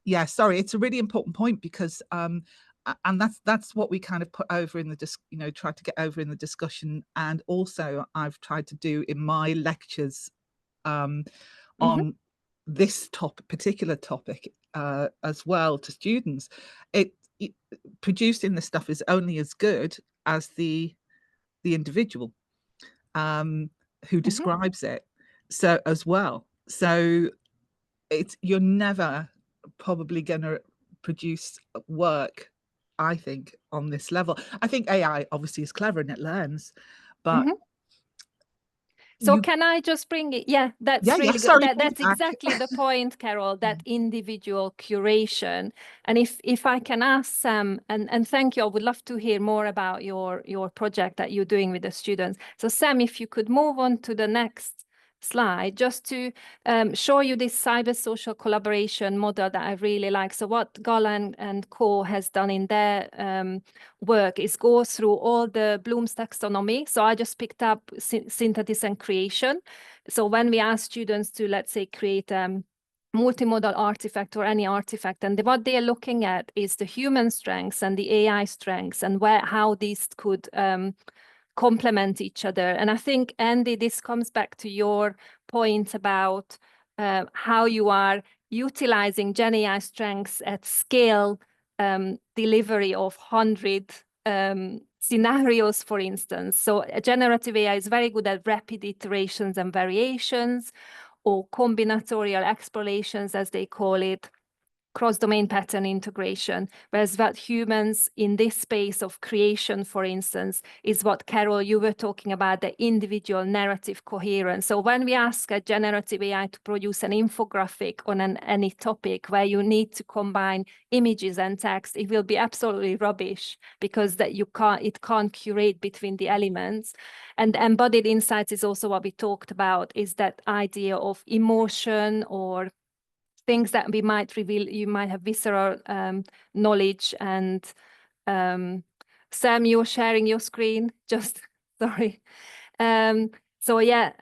Yeah, sorry, it's a really important point, because and that's what we kind of put over in the tried to get over in the discussion, and also I've tried to do in my lectures on this particular topic as well to students. Producing the stuff is only as good as the the individual who describes it, so as well. So you're never probably going to produce work, I think, on this level. I think AI obviously is clever and it learns, but so can I just bring it? Yeah, that's really good. Sorry, That's exactly the point, Carol, that individual curation. And if I can ask Sam, and thank you, I would love to hear more about your project that you're doing with the students. So Sam, if you could move on to the next slide, just to show you this cyber-social collaboration model that I really like. So what Golan and Co has done in their work is go through all the Bloom's taxonomy. So I just picked up synthesis and creation. So when we ask students to, let's say, create multimodal artifact or any artifact, and what they're looking at is the human strengths and the AI strengths and how these could complement each other. And I think, Andy, this comes back to your point about how you are utilizing GenAI strengths at scale, delivery of 100 scenarios, for instance. So generative AI is very good at rapid iterations and variations, or combinatorial explorations, as they call it, cross-domain pattern integration, whereas what humans in this space of creation, for instance, is what, Carol, you were talking about, the individual narrative coherence. So when we ask a generative AI to produce an infographic on any topic where you need to combine images and text, it will be absolutely rubbish because it can't curate between the elements. And embodied insights is also what we talked about, is that idea of emotion or things that we might reveal. You might have visceral knowledge. And Sam, you're sharing your screen. Just sorry. So yeah.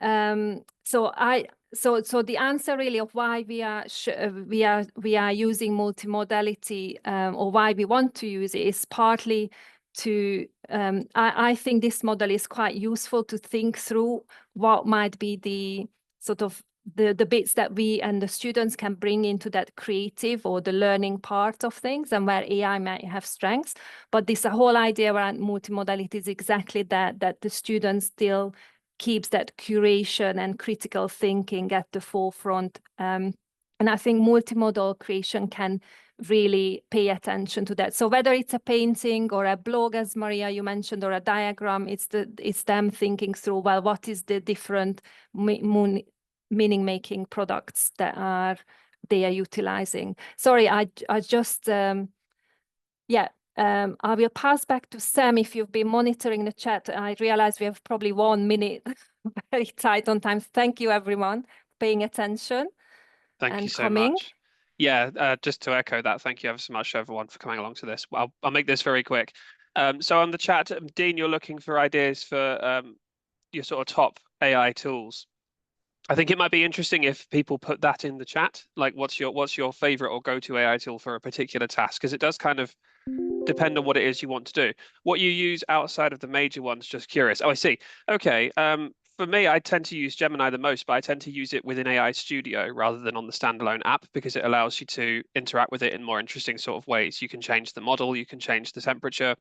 So the answer really of why we are using multimodality, or why we want to use it, is partly to I think this model is quite useful to think through what might be the sort of the bits that we and the students can bring into that creative or the learning part of things, and where AI might have strengths. But this whole idea around multimodality is exactly that the student still keeps that curation and critical thinking at the forefront. And I think multimodal creation can really pay attention to that. So whether it's a painting or a blog, as Maria, you mentioned, or a diagram, it's them thinking through, well, what is the different meaning-making products that they are utilizing. Sorry, I just, I will pass back to Sam. If you've been monitoring the chat, I realize we have probably 1 minute, very tight on time. Thank you, everyone, for paying attention. Thank you so much. Yeah, just to echo that, thank you ever so much, everyone, for coming along to this. I'll make this very quick. So on the chat, Dean, you're looking for ideas for your sort of top AI tools. I think it might be interesting if people put that in the chat, like what's your favorite or go-to AI tool for a particular task, because it does kind of depend on what it is you want to do. What you use outside of the major ones, just curious. Oh, I see. Okay. For me, I tend to use Gemini the most, but I tend to use it within AI Studio rather than on the standalone app, because it allows you to interact with it in more interesting sort of ways. You can change the model, you can change the temperature.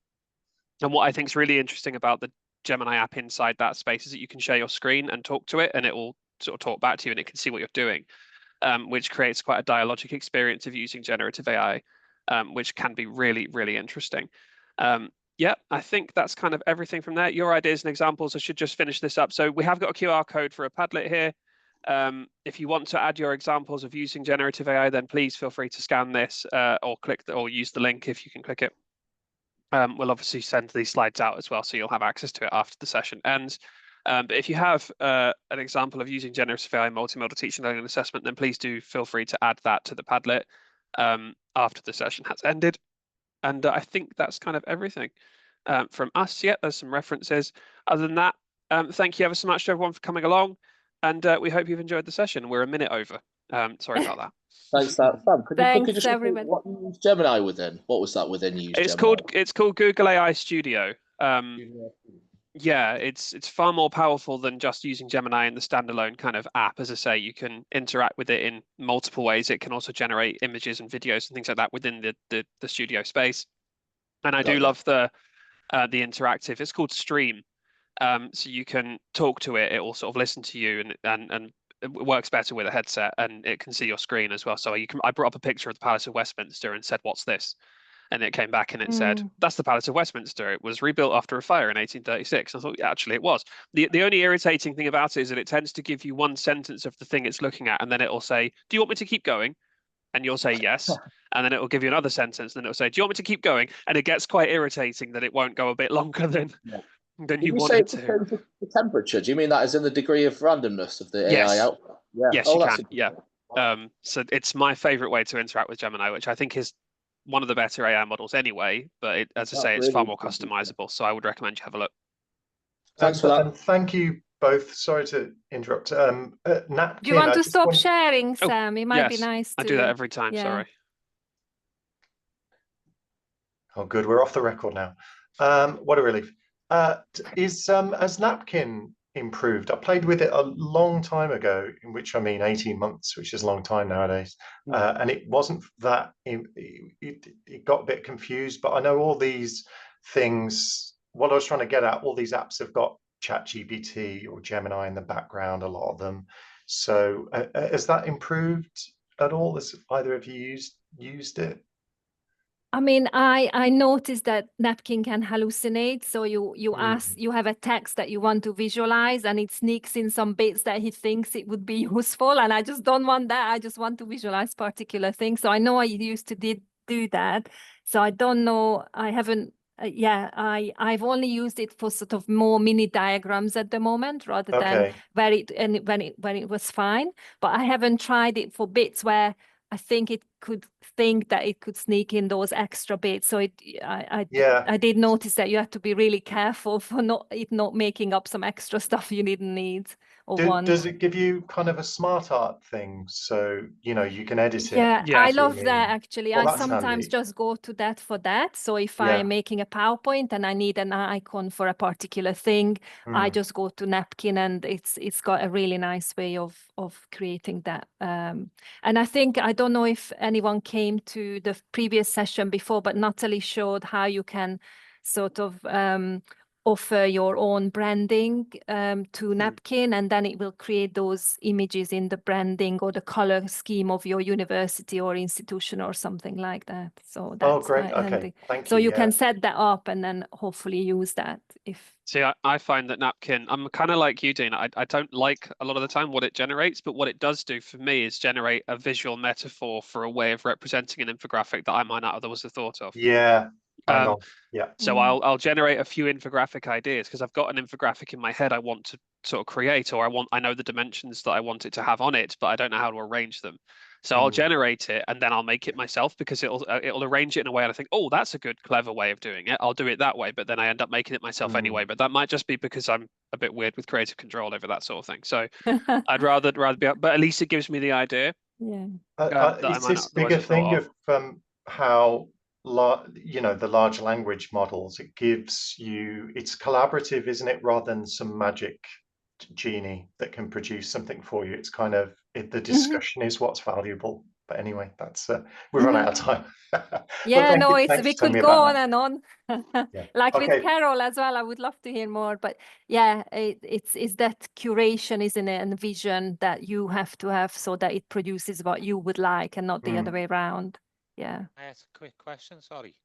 And what I think is really interesting about the Gemini app inside that space is that you can share your screen and talk to it, and it will sort of talk back to you and it can see what you're doing, which creates quite a dialogic experience of using generative AI, which can be really, really interesting. Yeah, I think that's kind of everything from there. Your ideas and examples, I should just finish this up. So we have got a QR code for a Padlet here. If you want to add your examples of using generative AI, then please feel free to scan this or or use the link if you can click it. We'll obviously send these slides out as well, so you'll have access to it after the session ends. But if you have an example of using generative AI in multimodal teaching, learning and assessment, then please do feel free to add that to the Padlet after the session has ended. And I think that's kind of everything from us. Yeah, there's some references. Other than that, thank you ever so much to everyone for coming along. And we hope you've enjoyed the session. We're a minute over. Sorry about that. Thanks, Sam. Could you just everybody. What you use Gemini within? What was that within you? It's called Google AI Studio. Yeah, it's far more powerful than just using Gemini in the standalone kind of app. As I say, you can interact with it in multiple ways. It can also generate images and videos and things like that within the studio space. And I do love the interactive. It's called Stream. So you can talk to it, it will sort of listen to you, and it works better with a headset, and it can see your screen as well. So I brought up a picture of the Palace of Westminster and said, "What's this?" And it came back and it said, "That's the Palace of Westminster. It was rebuilt after a fire in 1836." I thought, yeah, actually, it was. The only irritating thing about it is that it tends to give you one sentence of the thing it's looking at, and then it will say, "Do you want me to keep going?" And you'll say yes, and then it will give you another sentence, and then it will say, "Do you want me to keep going?" And it gets quite irritating that it won't go a bit longer than Did you you want say it it to. changes the temperature? Do you mean that as in the degree of randomness of the AI Yes. output? Yeah. Yes, Oh, you that's can. Yeah. So it's my favorite way to interact with Gemini, which I think is one of the better AI models anyway. But as I say, it's far more customizable. So I would recommend you have a look. Thanks for that. And thank you both. Sorry to interrupt. Napkin, Do you want I to just stop want- sharing, Sam? It might be Yes, nice to. I do that every time. Yeah. Sorry. Oh, good. We're off the record now. What a relief. Has Napkin improved? I played with it a long time ago, in which I mean 18 months, which is a long time nowadays. And it wasn't that, it got a bit confused, but I know all these things, what I was trying to get at, all these apps have got ChatGPT or Gemini in the background, a lot of them. So has that improved at all? Has either of you used it? I mean, I noticed that Napkin can hallucinate. So you ask, you have a text that you want to visualize, and it sneaks in some bits that he thinks it would be useful. And I just don't want that. I just want to visualize particular things. So I know I used to do that. So I don't know. I haven't. I've only used it for sort of more mini diagrams at the moment, rather than when it was fine. But I haven't tried it for bits where I think it could think that it could sneak in those extra bits. So I did notice that you have to be really careful for not making up some extra stuff you didn't need or want. Does it give you kind of a smart art thing? So, you know, you can edit it. Yeah, I love that actually. Well, I sometimes just go to that for that. So if I'm making a PowerPoint and I need an icon for a particular thing, I just go to Napkin, and it's got a really nice way of creating that. And I think, I don't know if anyone came to the previous session before, but Natalie showed how you can sort of offer your own branding to Napkin, and then it will create those images in the branding or the color scheme of your university or institution or something like that. So that's great. quite handy. Okay, thank you. So you can set that up and then hopefully use that if. See, I find that Napkin, I'm kind of like you, Dean. I don't like a lot of the time what it generates, but what it does do for me is generate a visual metaphor for a way of representing an infographic that I might not otherwise have thought of. Yeah. So I'll generate a few infographic ideas because I've got an infographic in my head I want to sort of create, or I know the dimensions that I want it to have on it, but I don't know how to arrange them. So I'll generate it and then I'll make it myself, because it'll arrange it in a way and I think, oh, that's a good, clever way of doing it. I'll do it that way, but then I end up making it myself anyway. But that might just be because I'm a bit weird with creative control over that sort of thing. So I'd rather be, but at least it gives me the idea. Yeah. It's this bigger thing of how the large language models, it gives you, it's collaborative, isn't it, rather than some magic genie that can produce something for you. It's kind of the discussion is what's valuable. But anyway, that's we've run out of time. Yeah, no, we could go on and on. Like Okay. with Carol as well. I would love to hear more, but yeah, it's that curation, isn't it, and vision that you have to have so that it produces what you would like and not the other way around. Yeah. I ask a quick question, sorry.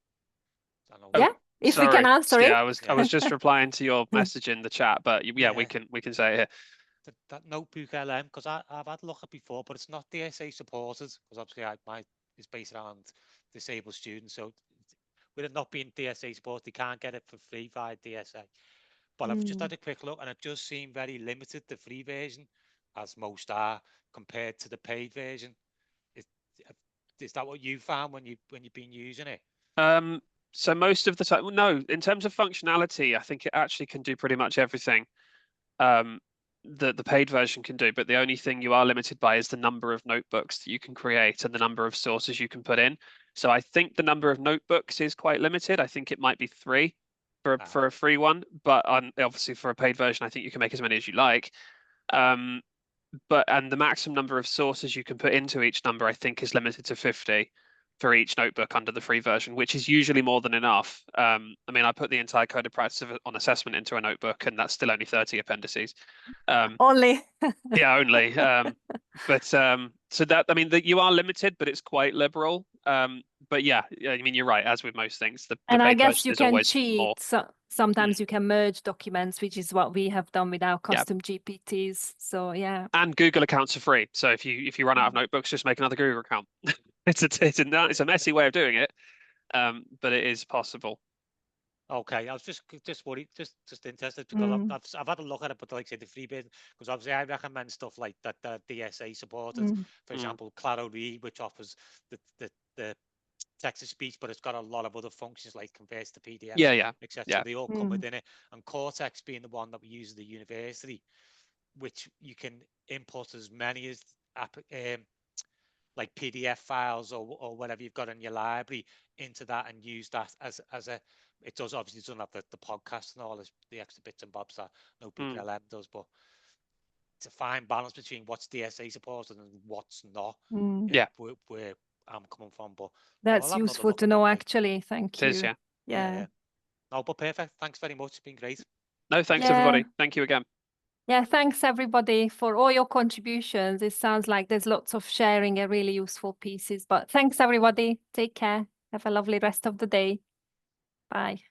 Yeah, if we can answer it. I was just replying to your message in the chat, but we can say it here. That notebook LM, because I've had a look at before, but it's not DSA supported, because obviously mine is based around disabled students. So with it not being DSA supported, they can't get it for free via DSA. But I've just had a quick look, and it does seem very limited, the free version, as most are, compared to the paid version. Is that what you found when you've been using it? So most of the time, well, no, in terms of functionality, I think it actually can do pretty much everything that the paid version can do, but the only thing you are limited by is the number of notebooks that you can create and the number of sources you can put in. So I think the number of notebooks is quite limited. I think it might be 3 for a free one, but obviously for a paid version, I think you can make as many as you like. And the maximum number of sources you can put into each number, I think, is limited to 50. for each notebook under the free version, which is usually more than enough. I mean, I put the entire code of practice on assessment into a notebook, and that's still only 30 appendices. Only. Yeah, only. So that, I mean, you are limited, but it's quite liberal. But yeah, I mean, you're right. As with most things, the And I paid guess version you is can always cheat. more. So sometimes you can merge documents, which is what we have done with our Yeah. custom GPTs. So yeah. And Google accounts are free. So if you run out of notebooks, just make another Google account. It's a messy way of doing it, but it is possible. Okay, I was just worried, just interested because I've had a look at it, but like I said, the free bit, because obviously I recommend stuff like that DSA supported. For example, Claro Read, which offers the text to speech, but it's got a lot of other functions like converts to PDFs, Yeah. etc. They all come within it, and Cortex being the one that we use at the university, which you can input as many as like PDF files or whatever you've got in your library into that and use that as a. It does obviously doesn't have the podcast and all this, the extra bits and bobs that no PPLM does, but it's a fine balance between what's DSA supported and what's not. Yeah, where I'm coming from, but that's useful to know. Actually, thank you. It is, yeah. No, but perfect. Thanks very much. It's been great. No, thanks everybody. Thank you again. Yeah, thanks everybody for all your contributions. It sounds like there's lots of sharing and really useful pieces, but thanks everybody. Take care. Have a lovely rest of the day. Bye.